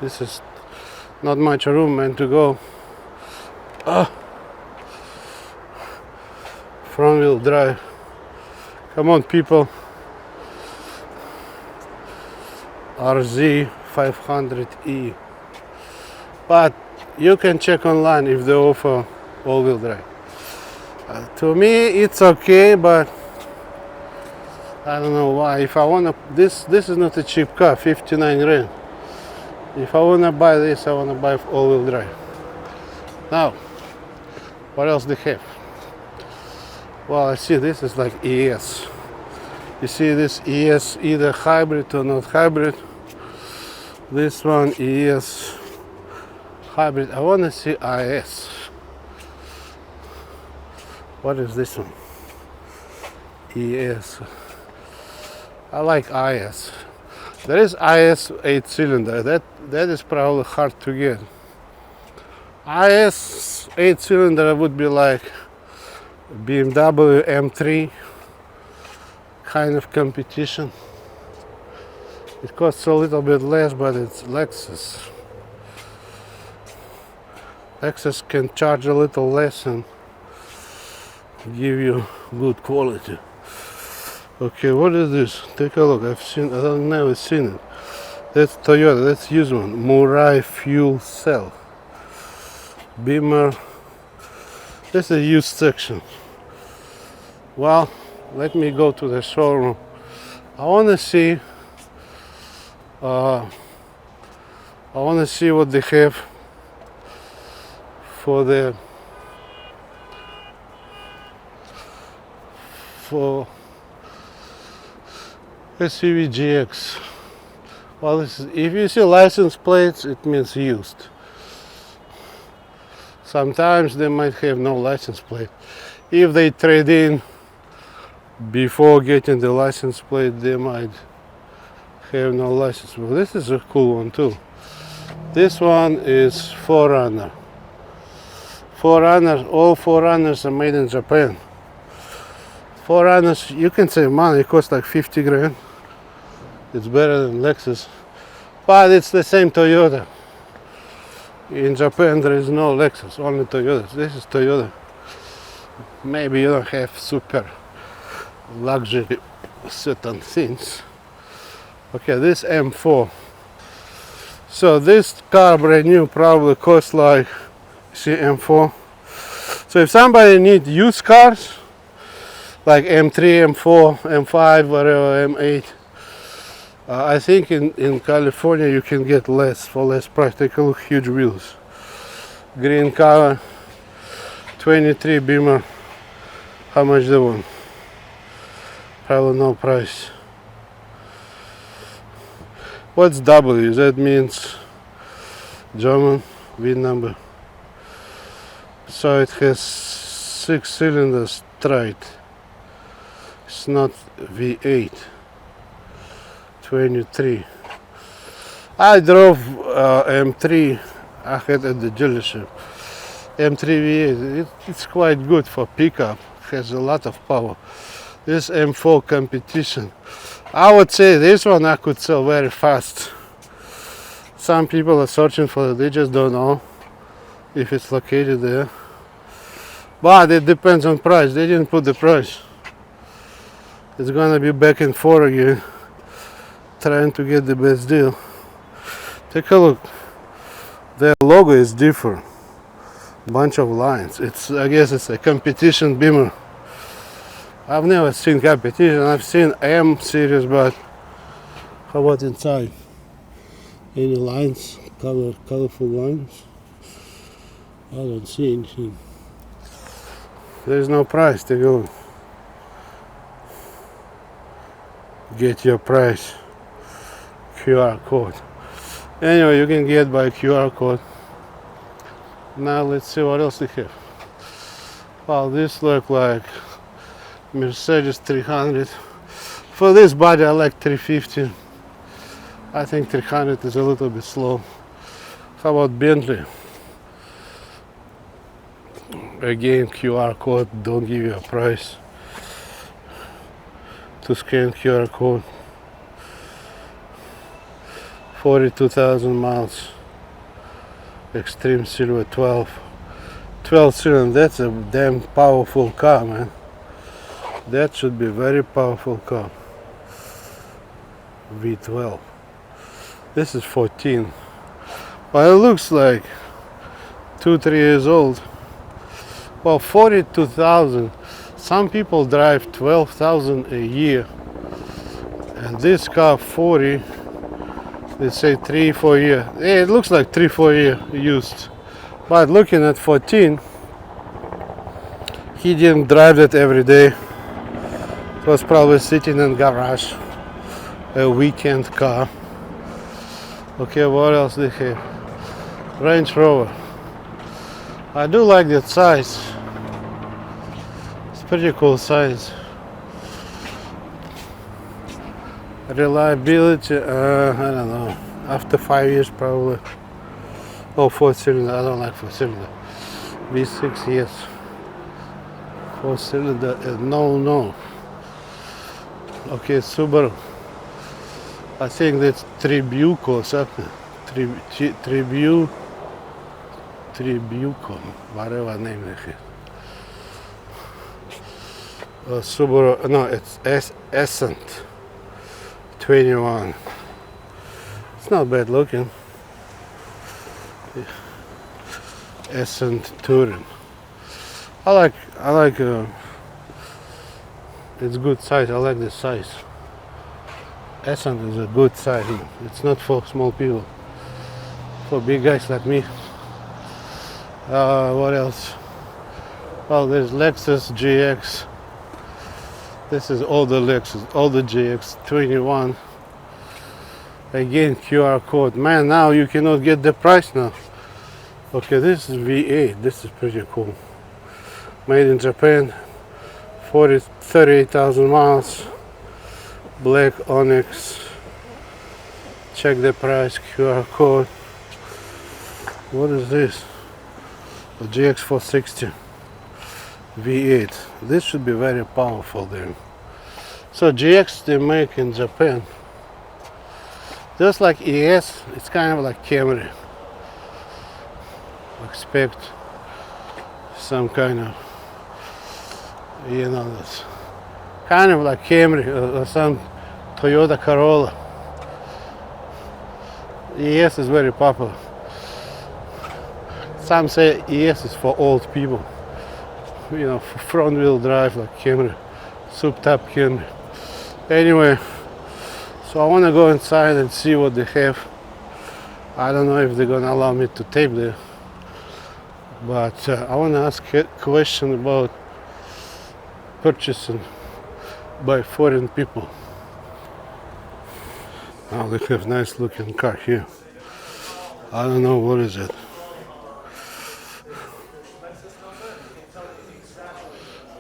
This is not much room, man, to go. Front-wheel drive. Come on, people. RZ 500E. But you can check online if they offer all-wheel drive. To me, it's okay, but I don't know why. If I wanna, this is not a cheap car, 59 grand. If I wanna buy this, I wanna buy all-wheel drive. Now, what else they have? Well, I see this is like ES. You see this ES, either hybrid or not hybrid. This one ES hybrid. I wanna see IS. What is this one? ES. I like IS. There is IS 8-cylinder. That is probably hard to get. IS 8-cylinder would be like BMW M3 kind of competition. It costs a little bit less, but it's Lexus. Lexus can charge a little less and give you good quality. Okay, what is this? Take a look. I've never seen it. That's Toyota. Let's use one. Murai fuel cell. Beamer. This is a used section. Well, let me go to the showroom. I want to see. I want to see what they have for SUV GX. Well, if you see license plates, it means used. Sometimes they might have no license plate. If they trade in before getting the license plate, they might have no license plate. This is a cool one too. This one is 4Runner. 4Runners, all 4Runners are made in Japan. 4Runners, you can save money, it costs like 50 grand. It's better than Lexus, but it's the same Toyota. In Japan there is no Lexus, only Toyota. This is Toyota. Maybe you don't have super luxury certain things. Okay, this M4. So this car brand new probably costs like, see, M4. So if somebody needs used cars, like M3, M4, M5, whatever, M8. I think in California you can get less for less price. Take a look, huge wheels. Green color, 23 Beamer. How much they want? Probably no price. What's W? That means German VIN number. So it has 6 cylinders straight. It's not V8. 23. I drove M3. I had at the dealership. M3 V8. It's quite good for pickup. Has a lot of power. This M4 competition. I would say this one I could sell very fast. Some people are searching for it. They just don't know if it's located there. But it depends on price. They didn't put the price. It's gonna be back and forth again, trying to get the best deal. Take a look. Their logo is different. Bunch of lines. I guess it's a competition Beamer. I've never seen competition. I've seen M series, but how about inside? Any lines? Colorful lines? I don't see anything. There's no price. Take a look. Get your price. QR code. Anyway, you can get by QR code. Now let's see what else they have. Well, this look like Mercedes 300. For this body I like 350. I think 300 is a little bit slow. How about Bentley? Again, QR code, don't give you a price. To scan QR code. 42,000 miles. Extreme Silver 12 cylinder. That's a damn powerful car, man. That should be a very powerful car. V12. This is 14. Well, it looks like 2-3 years old. Well, 42,000. Some people drive 12,000 a year, and this car 40. Let's say 3-4 years. Yeah, it looks like 3-4 years used. But looking at 14, he didn't drive it every day. It was probably sitting in garage, a weekend car. Okay, what else they have? Range Rover. I do like that size. It's pretty cool size. Reliability, I don't know. After 5 years probably. Oh, 4-cylinder. I don't like 4-cylinder. V6, yes. 4-cylinder, no. Okay, Subaru. I think that's Tribuco or something. Tribuco, whatever name it is. Subaru, no, it's Ascent 21. It's not bad looking. Ascent Touring. I like it's good size. I like this size. Ascent is a good size. It's not for small people. For big guys like me. What else? Well, there's Lexus GX. This is all the Lexus, all the GX 21. Again, QR code. Man, now you cannot get the price now. Okay, this is V8. This is pretty cool. Made in Japan. 38,000 miles. Black Onyx. Check the price. QR code. What is this? A GX 460. V8. This should be very powerful then. So GX they make in Japan. Just like ES, it's kind of like Camry. Expect some kind of, you know, this kind of like Camry or some Toyota Corolla. ES is very popular. Some say ES is for old people. You know, front wheel drive like Camry. subtop. Anyway, so I want to go inside and see what they have. I don't know if they're gonna allow me to tape there, but I want to ask a question about purchasing by foreign people. Oh, they have nice looking car here. I don't know what is it.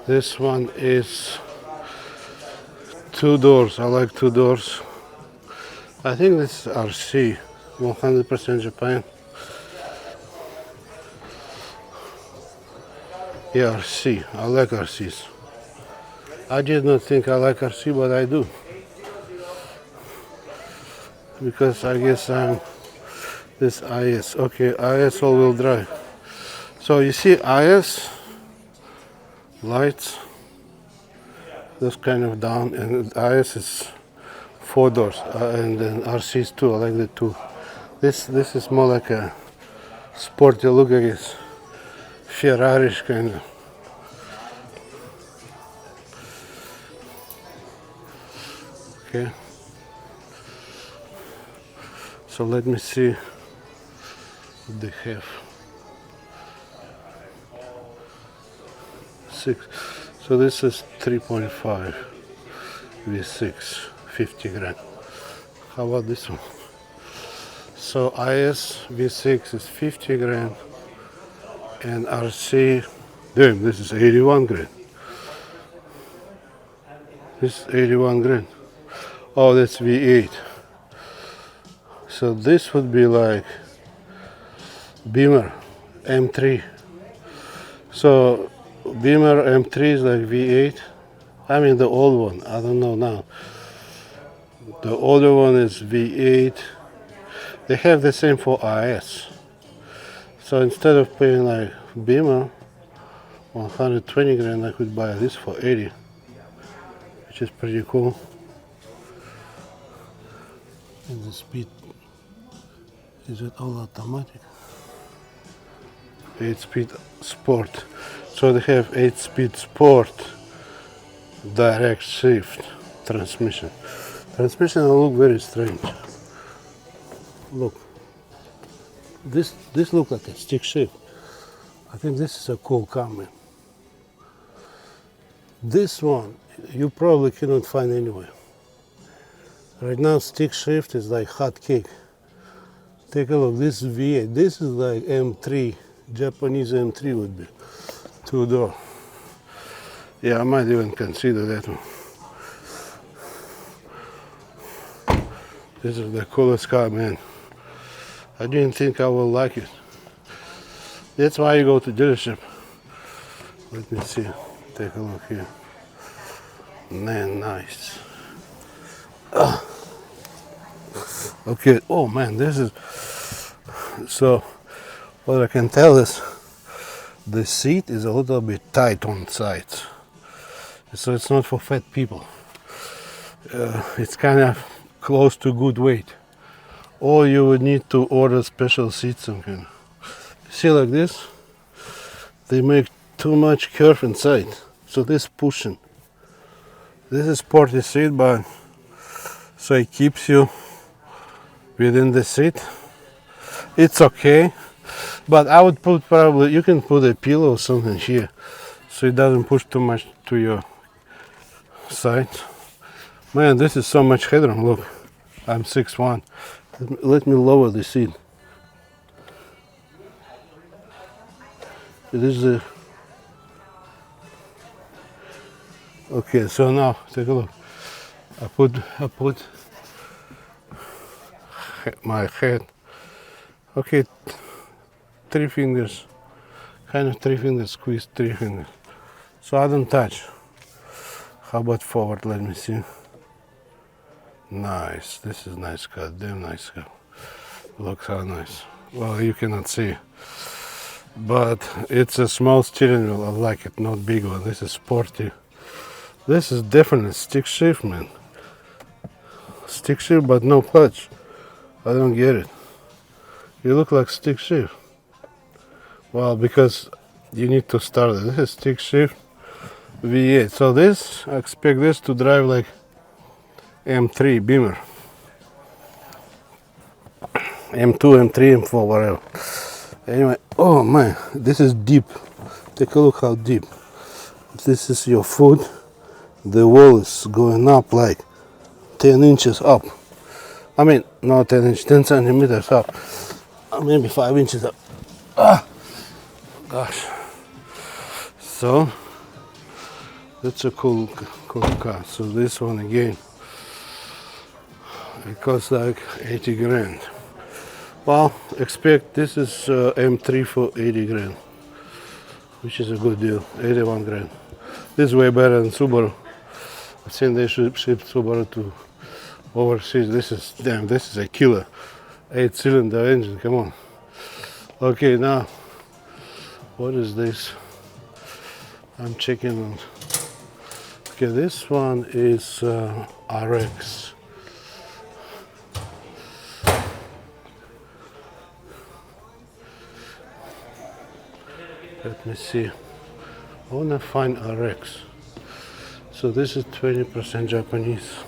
This one is 2 doors. I like 2 doors. I think this is RC, 100% Japan. Yeah, RC. I like RCs. I did not think I like RC, but I do. Because I guess I'm this IS. Okay, IS all-wheel drive. So you see IS lights, this kind of down, and IS is 4 doors, and then RC is 2. I like the 2. This is more like a sporty look, I guess. Ferrari-ish kind of. Okay. So let me see what they have. 6. So this is 3.5 V6, 50 grand. How about this one? So IS V6 is 50 grand and RC, damn, this is 81 grand. This is 81 grand. Oh, that's V8. So this would be like Beamer M3. So Beamer M3 is like V8. I mean the old one, I don't know now. The older one is V8. They have the same for IS. So instead of paying like Beamer 120 grand, I could buy this for 80, which is pretty cool. And the speed, is it all automatic? 8-speed sport. So they have 8-speed sport direct shift transmission. Transmission will look very strange. Look, this looks like a stick shift. I think this is a cool car, man. This one you probably cannot find anywhere. Right now stick shift is like hot cake. Take a look, this is V8. This is like M3, Japanese M3 would be. 2 door. Yeah, I might even consider that one. This is the coolest car, man. I didn't think I would like it. That's why you go to dealership. Let me see. Take a look here. Man, nice. Okay. Oh man, this is so. What I can tell is the seat is a little bit tight on sides, so it's not for fat people. It's kind of close to good weight. Or you would need to order special seats. See, like this, they make too much curve inside, so this pushing. This is sporty seat, but so it keeps you within the seat. It's okay, but I would put probably, you can put a pillow or something here so it doesn't push too much to your side. Man, this is so much headroom. Look, I'm 6'1". Let me lower the seat. This is a okay. So now take a look. I put my head. Okay, 3 fingers, kind of 3 fingers, squeeze 3 fingers. So I don't touch. How about forward? Let me see. Nice. This is nice car. Damn nice car. Look how nice. Well, you cannot see, but it's a small steering wheel. I like it, not big one. This is sporty. This is definitely stick shift, man. Stick shift, but no clutch. I don't get it. You look like stick shift. Well, because you need to start it. This is stick shift V8. So this, I expect this to drive like M3 Beamer. M2, M3, M4, whatever. Anyway, oh man, this is deep. Take a look how deep. This is your foot. The wall is going up like 10 inches up. I mean, not 10 inches, 10 centimeters up. Maybe 5 inches up. Ah, gosh. So, that's a cool car. So this one again, it costs like 80 grand. Well, expect this is M3 for 80 grand, which is a good deal, 81 grand. This is way better than Subaru. I've seen they ship Subaru to overseas. This is a killer. 8-cylinder engine, come on. Okay, now, what is this? I'm checking on. Okay, this one is RX. Let me see. I want to find RX. So this is 20% Japanese.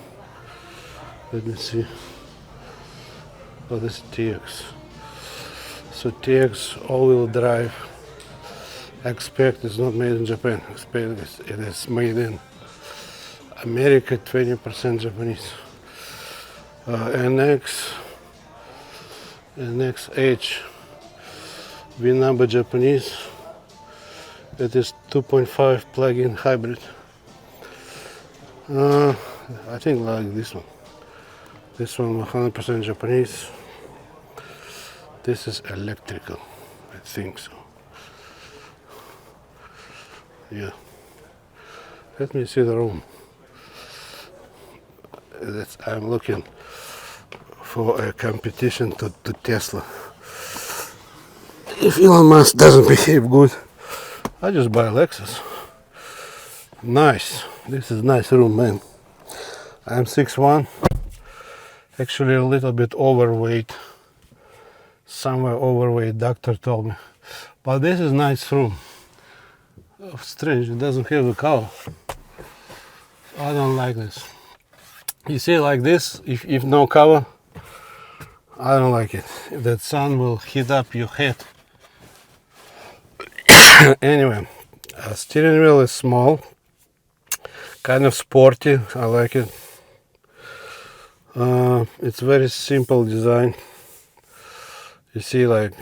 Let me see. Oh, this is TX. So TX all-wheel drive. I expect it's not made in Japan. I expect it is made in America, 20% Japanese. NXH, V number Japanese. It is 2.5 plug-in hybrid. I think like this one. This one 100% Japanese. This is electrical, I think so. Yeah. Let me see the room. I'm looking for a competition to Tesla. If Elon Musk doesn't behave good, I just buy a Lexus. Nice. This is nice room, man. I'm 6'1", actually a little bit overweight. Somewhere overweight, doctor told me. But this is nice room. Oh, strange, it doesn't have a cover. I don't like this. You see, like this, if no cover, I don't like it. That sun will heat up your head. Anyway, steering wheel is small, kind of sporty. I like it. It's very simple design. You see, like,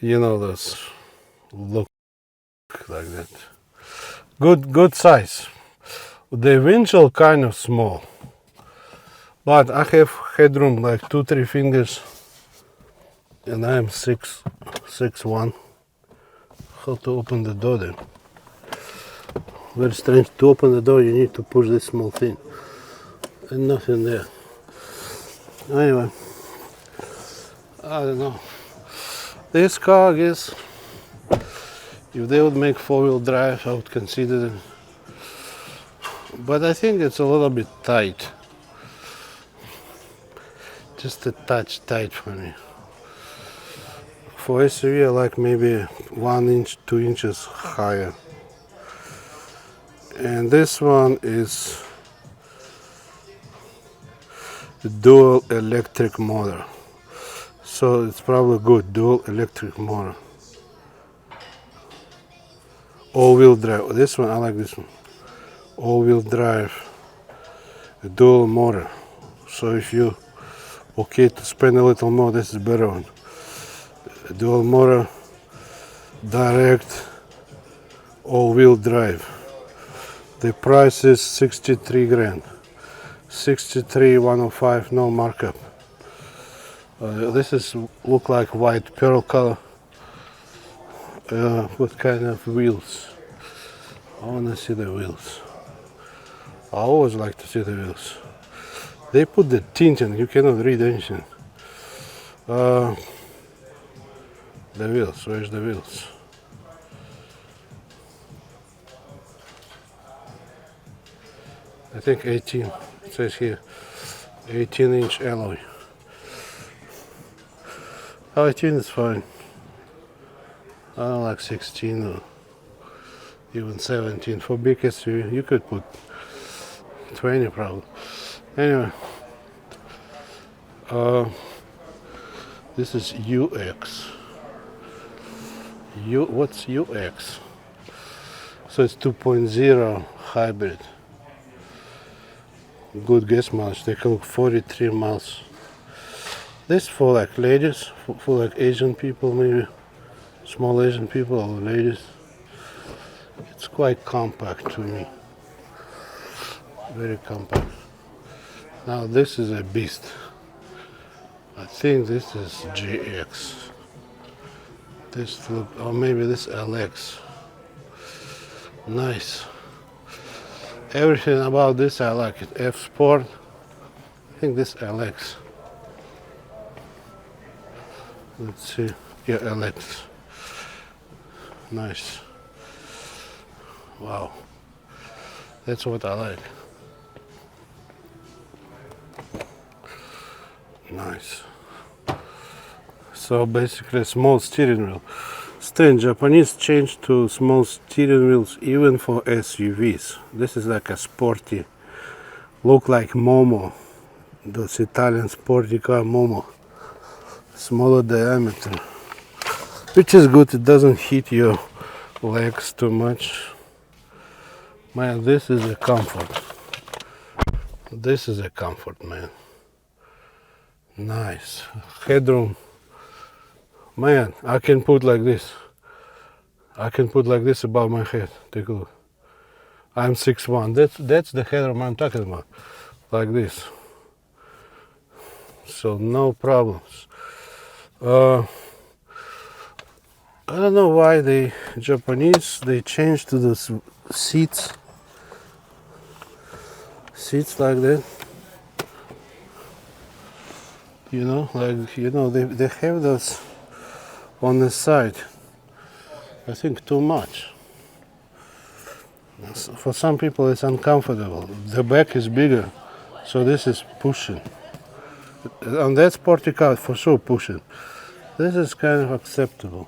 you know, this look like that. Good size. The windshield kind of small, but I have headroom like 2-3 fingers, and I am 6'1". How to open the door then? Very strange. To open the door you need to push this small thing, and nothing there. Anyway, I don't know. This car, I guess, if they would make 4-wheel drive, I would consider them. But I think it's a little bit tight. Just a touch tight for me. For SUV, I like maybe 1 inch, 2 inches higher. And this one is the dual electric motor. So it's probably good, dual electric motor. All-wheel drive. This one, I like this one. All-wheel drive, a dual motor. So if you okay to spend a little more, this is better one. A dual motor, direct, all-wheel drive. The price is 63 grand. 63,105, no markup. This is look like white pearl color. What kind of wheels? I want to see the wheels. I always like to see the wheels. They put the tint in, you cannot read anything. The wheels, where's the wheels? I think 18, it says here, 18-inch alloy. 18 is fine. I don't like 16 or even 17. For big SUV, you could put 20 probably. Anyway, this is UX. What's UX? So it's 2.0 hybrid. Good gas mileage. They call 43 miles. This for like ladies, for like Asian people, maybe small Asian people or ladies. It's quite compact to me. Very compact. Now this is a beast. I think this is GX. This look, or maybe this LX. Nice. Everything about this I like it. F Sport. I think this LX. Let's see. Yeah, LX. Nice. Wow. That's what I like. Nice. So basically small steering wheel. Strange, Japanese changed to small steering wheels even for SUVs. This is like a sporty, look like Momo. Those Italian sporty car Momo. Smaller diameter. Which is good, it doesn't hit your legs too much. Man, this is a comfort. This is a comfort, man. Nice. Headroom. Man, I can put like this. I can put like this above my head. Take a look. I'm 6'1". That's the headroom I'm talking about. Like this. So no problems. I don't know why the Japanese they changed to those seats like that. You know, like they have those on the side. I think too much. For some people it's uncomfortable. The back is bigger, so this is pushing. On that sporty car, for sure pushing. This is kind of acceptable.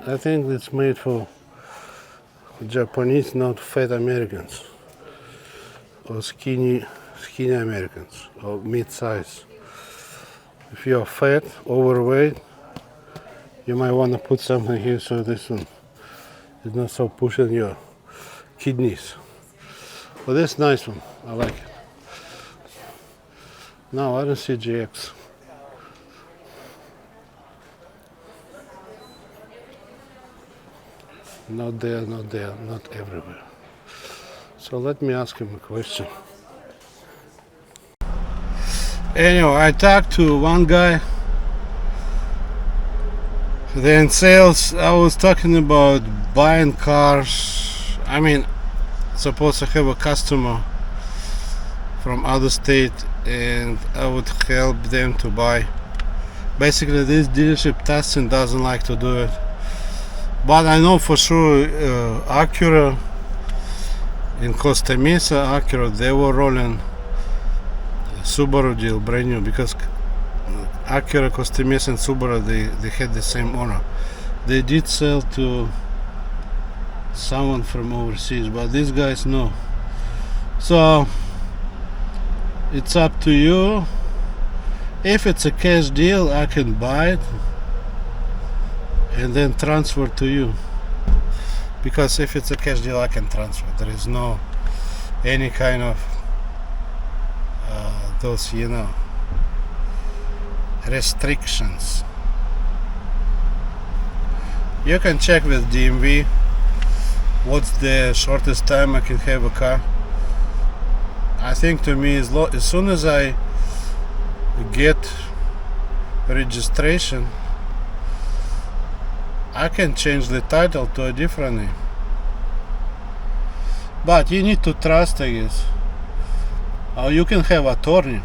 I think it's made for Japanese, not fat Americans or skinny Americans or mid-size. If you're fat, overweight, you might want to put something here so this one is not so pushing your kidneys. But this nice one, I like it. No, I don't see GX. Not there, not everywhere. So let me ask him a question. Anyway, I talked to one guy. Then sales, I was talking about buying cars. I mean, suppose I have a customer from other state and I would help them to buy. Basically, this dealership Tustin doesn't like to do it. But I know for sure Acura in Costa Mesa, Acura, they were rolling Subaru deal brand new because Acura, Costa Mesa and Subaru, they had the same owner. They did sell to someone from overseas, but these guys no. So it's up to you. If it's a cash deal, I can buy it and then transfer to you, because if it's a cash deal I can transfer. There is no any kind of those restrictions. You can check with DMV what's the shortest time I can have a car. I think to me as soon as I get registration, I can change the title to a different name. But you need to trust, I guess. Or you can have attorney.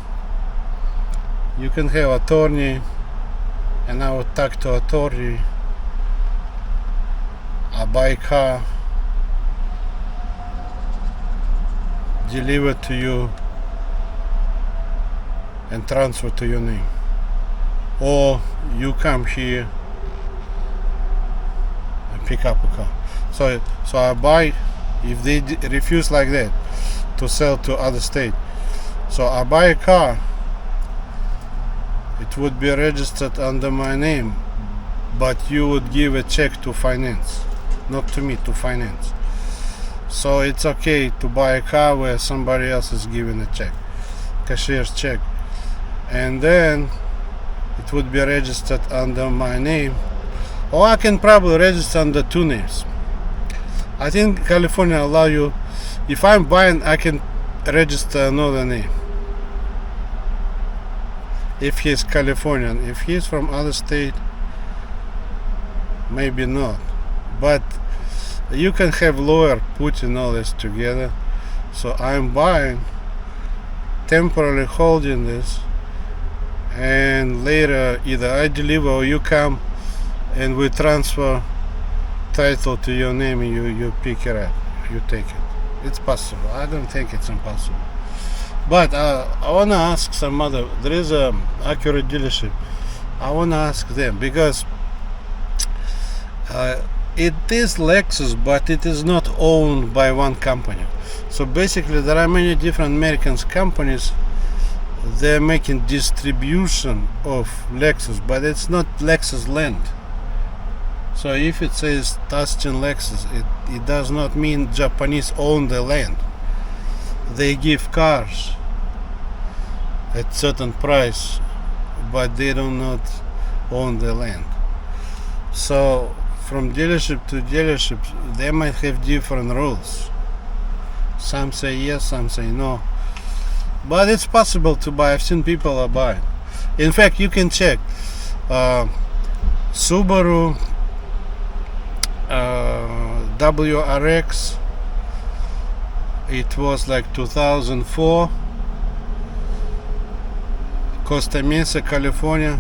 You can have attorney, and I would talk to attorney. I buy a car, deliver to you, and transfer to your name. Or you come here and pick up a car. So I buy, if they refuse like that to sell to other state, so I buy a car, it would be registered under my name, but you would give a check to finance, not to me, to finance. So it's okay to buy a car where somebody else is giving a check, cashier's check, and then it would be registered under my name, or I can probably register under two names. I think California allow you, if I'm buying, I can register another name if he's Californian. If he's from other state, maybe not, but you can have lawyer putting all this together. So I'm buying, temporarily holding this, and later either I deliver or you come and we transfer title to your name and you pick it up, you take it. It's possible. I don't think it's impossible. But I want to ask some other, there is a Acura dealership, I want to ask them, because it is Lexus, but it is not owned by one company. So basically there are many different American companies, they're making distribution of Lexus, but it's not Lexus land. So if it says Tustin Lexus, it does not mean Japanese own the land. They give cars at certain price, but they do not own the land. So from dealership to dealership, they might have different rules. Some say yes, some say no. But it's possible to buy. I've seen people are buying. In fact, you can check Subaru WRX. It was like 2004, Costa Mesa, California.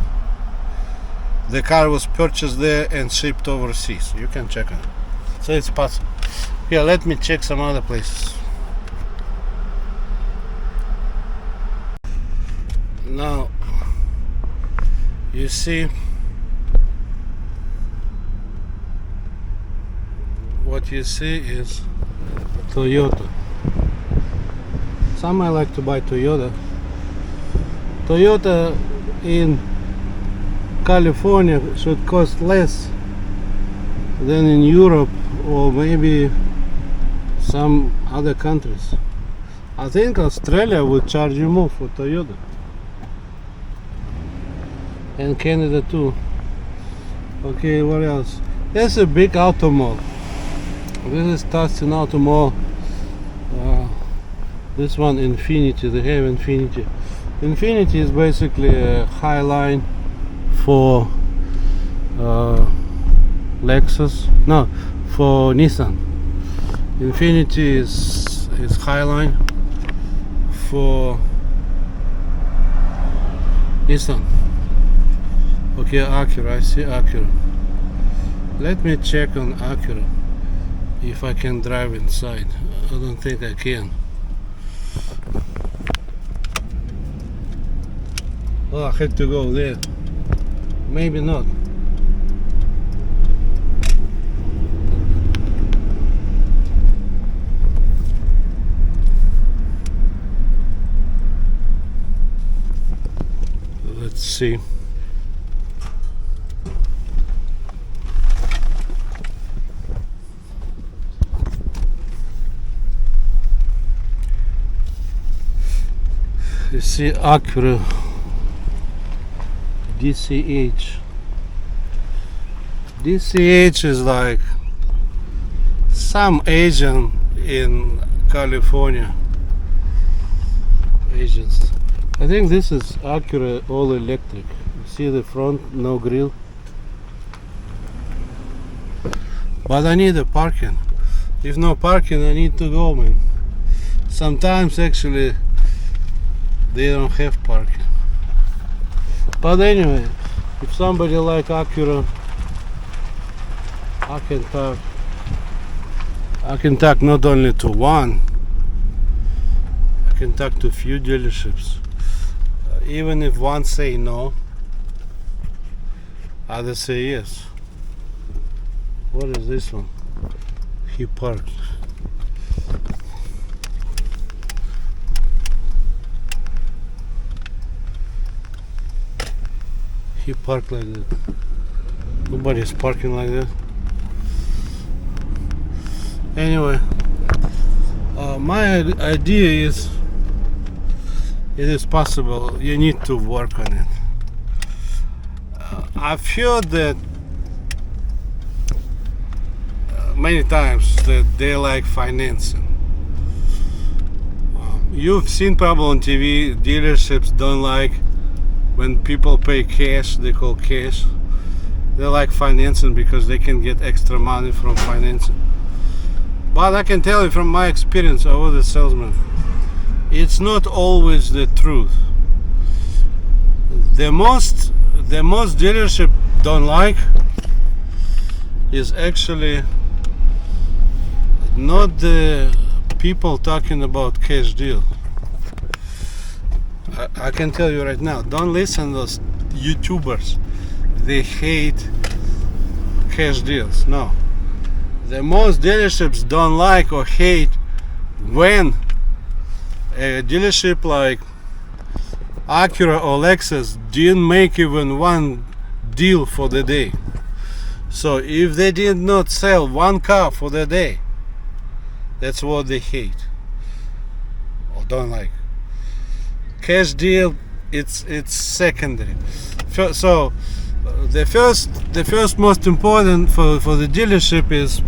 The car was purchased there and shipped overseas. You can check it. So it's possible. Yeah, let me check some other places. Now, you see, what you see is Toyota. Some I like to buy Toyota. Toyota in California should cost less than in Europe or maybe some other countries. I think Australia would charge you more for Toyota, and Canada too. Okay, what else? There's a big auto mall. This is Tustin Auto Mall. This one Infinity, they have Infinity. Infinity is basically a high line for Lexus, no, for Nissan. Infinity is Highline for Nissan. Okay, Acura, I see Acura. Let me check on Acura if I can drive inside. I don't think I can. Oh, I have to go there. Maybe not. Let's see. You see Acura DCH. DCH is like some Asian in California. Asians. I think this is Acura all electric. You see the front, no grill. But I need a parking. If no parking, I need to go, man. Sometimes actually they don't have parking. But anyway, if somebody like Acura, I can talk not only to one, I can talk to a few dealerships. Even if one say no, others say yes. What is this one? He parked. He parked like that. Nobody's parking like that. Anyway, my idea is, it is possible. You need to work on it. I've heard that many times that they like financing. You've seen probably on TV, dealerships don't like when people pay cash. They call cash. They like financing because they can get extra money from financing. But I can tell you from my experience, I was a salesman, it's not always the truth. The most dealership don't like is actually not the people talking about cash deal. I can tell you right now, don't listen to those YouTubers. They hate cash deals. No. The most dealerships don't like or hate when a dealership like Acura or Lexus didn't make even one deal for the day. So if they did not sell one car for the day, that's what they hate or don't like. Cash deal, it's secondary. So the first most important for the dealership is,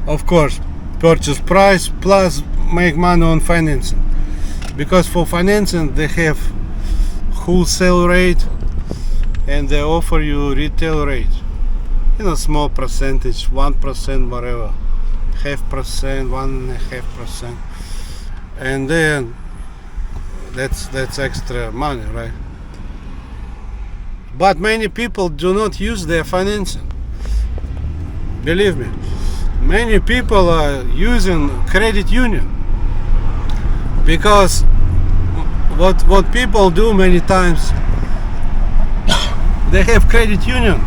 of course, purchase price plus make money on financing, because for financing they have wholesale rate and they offer you retail rate, small percentage, 1%, whatever, 0.5%, 1.5%, and then that's extra money, right? But many people do not use their financing. Believe me, many people are using credit union, because what people do many times, they have credit union,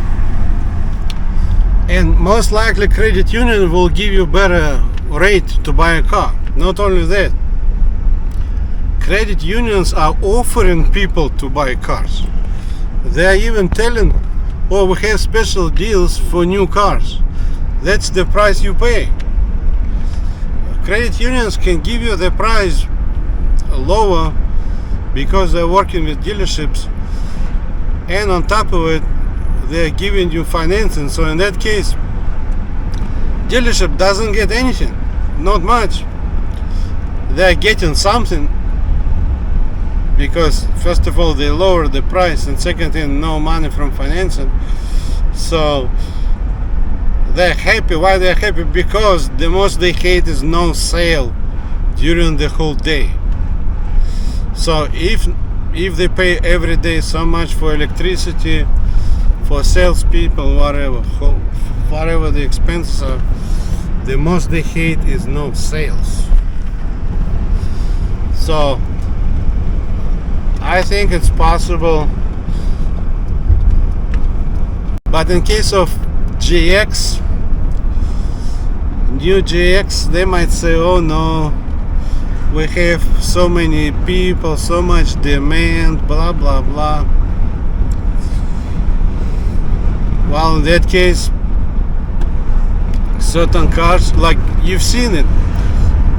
and most likely credit union will give you better rate to buy a car. Not only that, credit unions are offering people to buy cars. They are even telling, oh, we have special deals for new cars. That's the price you pay. Credit unions can give you the price lower because they're working with dealerships, and on top of it, they're giving you financing. So in that case, dealership doesn't get anything, not much. They're getting something, because first of all they lower the price, and second thing, no money from financing. So they're happy. Why they're happy? Because the most they hate is no sale during the whole day. So if they pay every day so much for electricity, for salespeople, whatever the expenses are, the most they hate is no sales. So I think it's possible, but in case of GX, new GX, they might say, oh no, we have so many people, so much demand, blah blah blah. Well, in that case, certain cars, like you've seen it,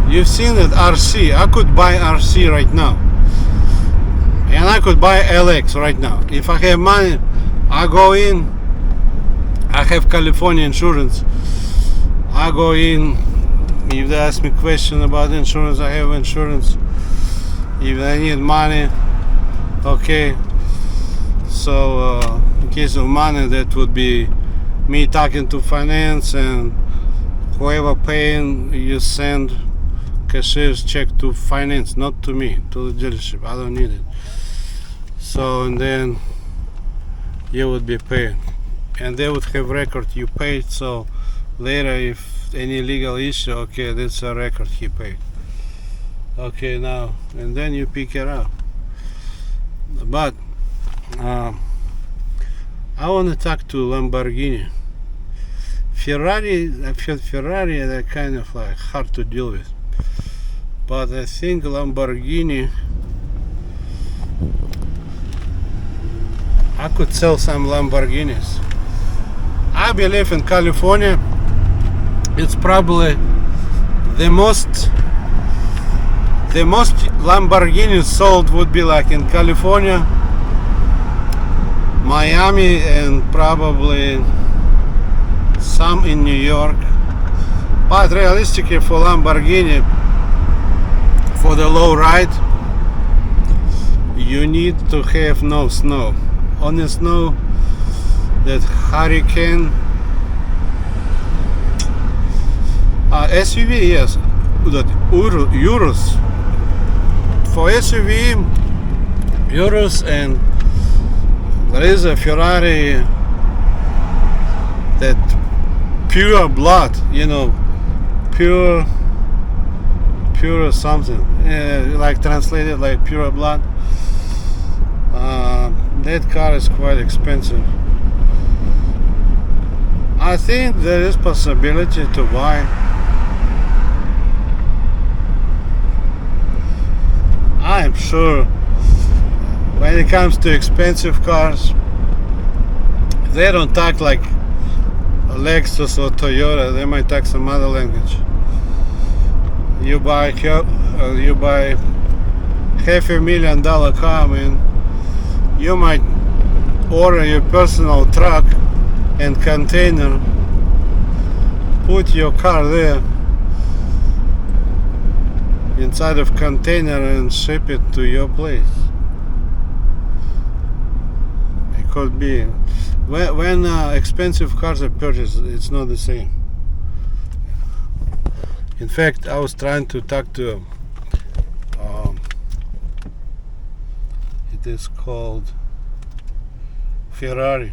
RC, I could buy RC right now, and I could buy LX right now. If I have money, I go in, I have California insurance, I go in. If they ask me question about insurance, I have insurance. If I need money, okay. So in case of money, that would be me talking to finance, and whoever paying, you send cashier's check to finance, not to me, to the dealership. I don't need it. So, and then you would be paying, and they would have record you paid. So later, if any legal issue, okay, that's a record he paid. Okay, now, and then you pick it up. But I want to talk to Lamborghini. Ferrari, I feel Ferrari, they're kind of like hard to deal with. But I think Lamborghini, I could sell some Lamborghinis. I believe in California, it's probably the most Lamborghinis sold would be like in California, Miami, and probably some in New York. But realistically, for Lamborghini, for the low ride, you need to have no snow. On the snow, that hurricane, SUV, yes, that Urus. For SUV, Urus, and there is a Ferrari that pure blood, pure something, like translated like pure blood. That car is quite expensive. I think there is possibility to buy. I'm sure when it comes to expensive cars, they don't talk like Lexus or Toyota. They might talk some other language. You buy $500,000 car, man. You might order your personal truck and container, put your car there inside of container and ship it to your place. It could be. When expensive cars are purchased, it's not the same. In fact, I was trying to talk to it is called Ferrari.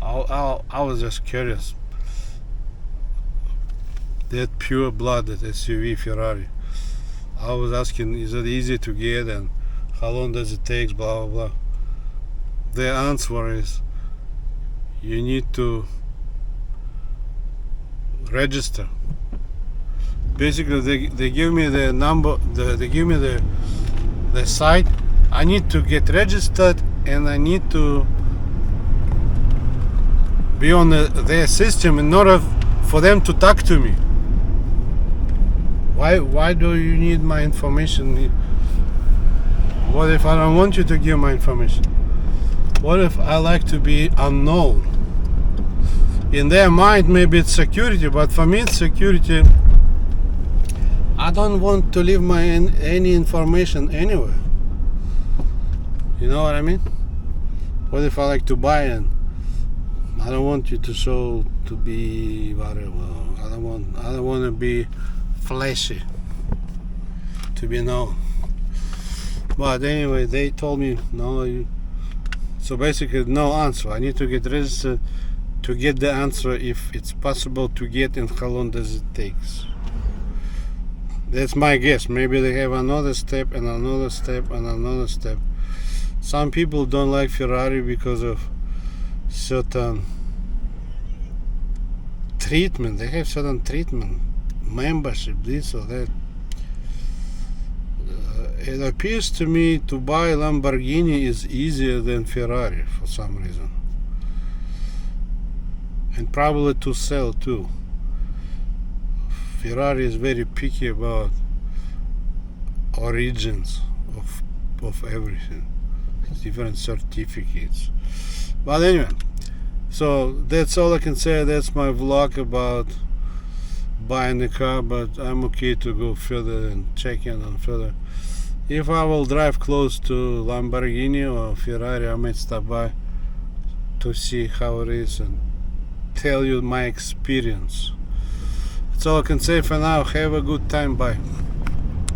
I was just curious. That pure blooded SUV Ferrari. I was asking, is it easy to get and how long does it take, blah blah blah. The answer is, you need to register. Basically, they give me the number, they give me the site. I need to get registered and I need to be on their system in order for them to talk to me. Why do you need my information? What if I don't want you to give my information? What if I like to be unknown? In their mind, maybe it's security, but for me, it's security. I don't want to leave my any information anywhere. You know what I mean? What if I like to buy and I don't want you to show to be whatever. I don't want to be flashy, to be known. But anyway, they told me no. So basically, no answer. I need to get registered to get the answer if it's possible to get and how long does it take. That's my guess. Maybe they have another step and another step and another step. Some people don't like Ferrari because of certain treatment. They have certain treatment, membership, this or that. It appears to me to buy Lamborghini is easier than Ferrari for some reason, and probably to sell too. Ferrari is very picky about origins of everything, different certificates. But anyway, so that's all I can say. That's my vlog about buying the car, but I'm okay to go further and check in on further. If I will drive close to Lamborghini or Ferrari, I might stop by to see how it is and tell you my experience. That's all I can say for now. Have a good time. Bye.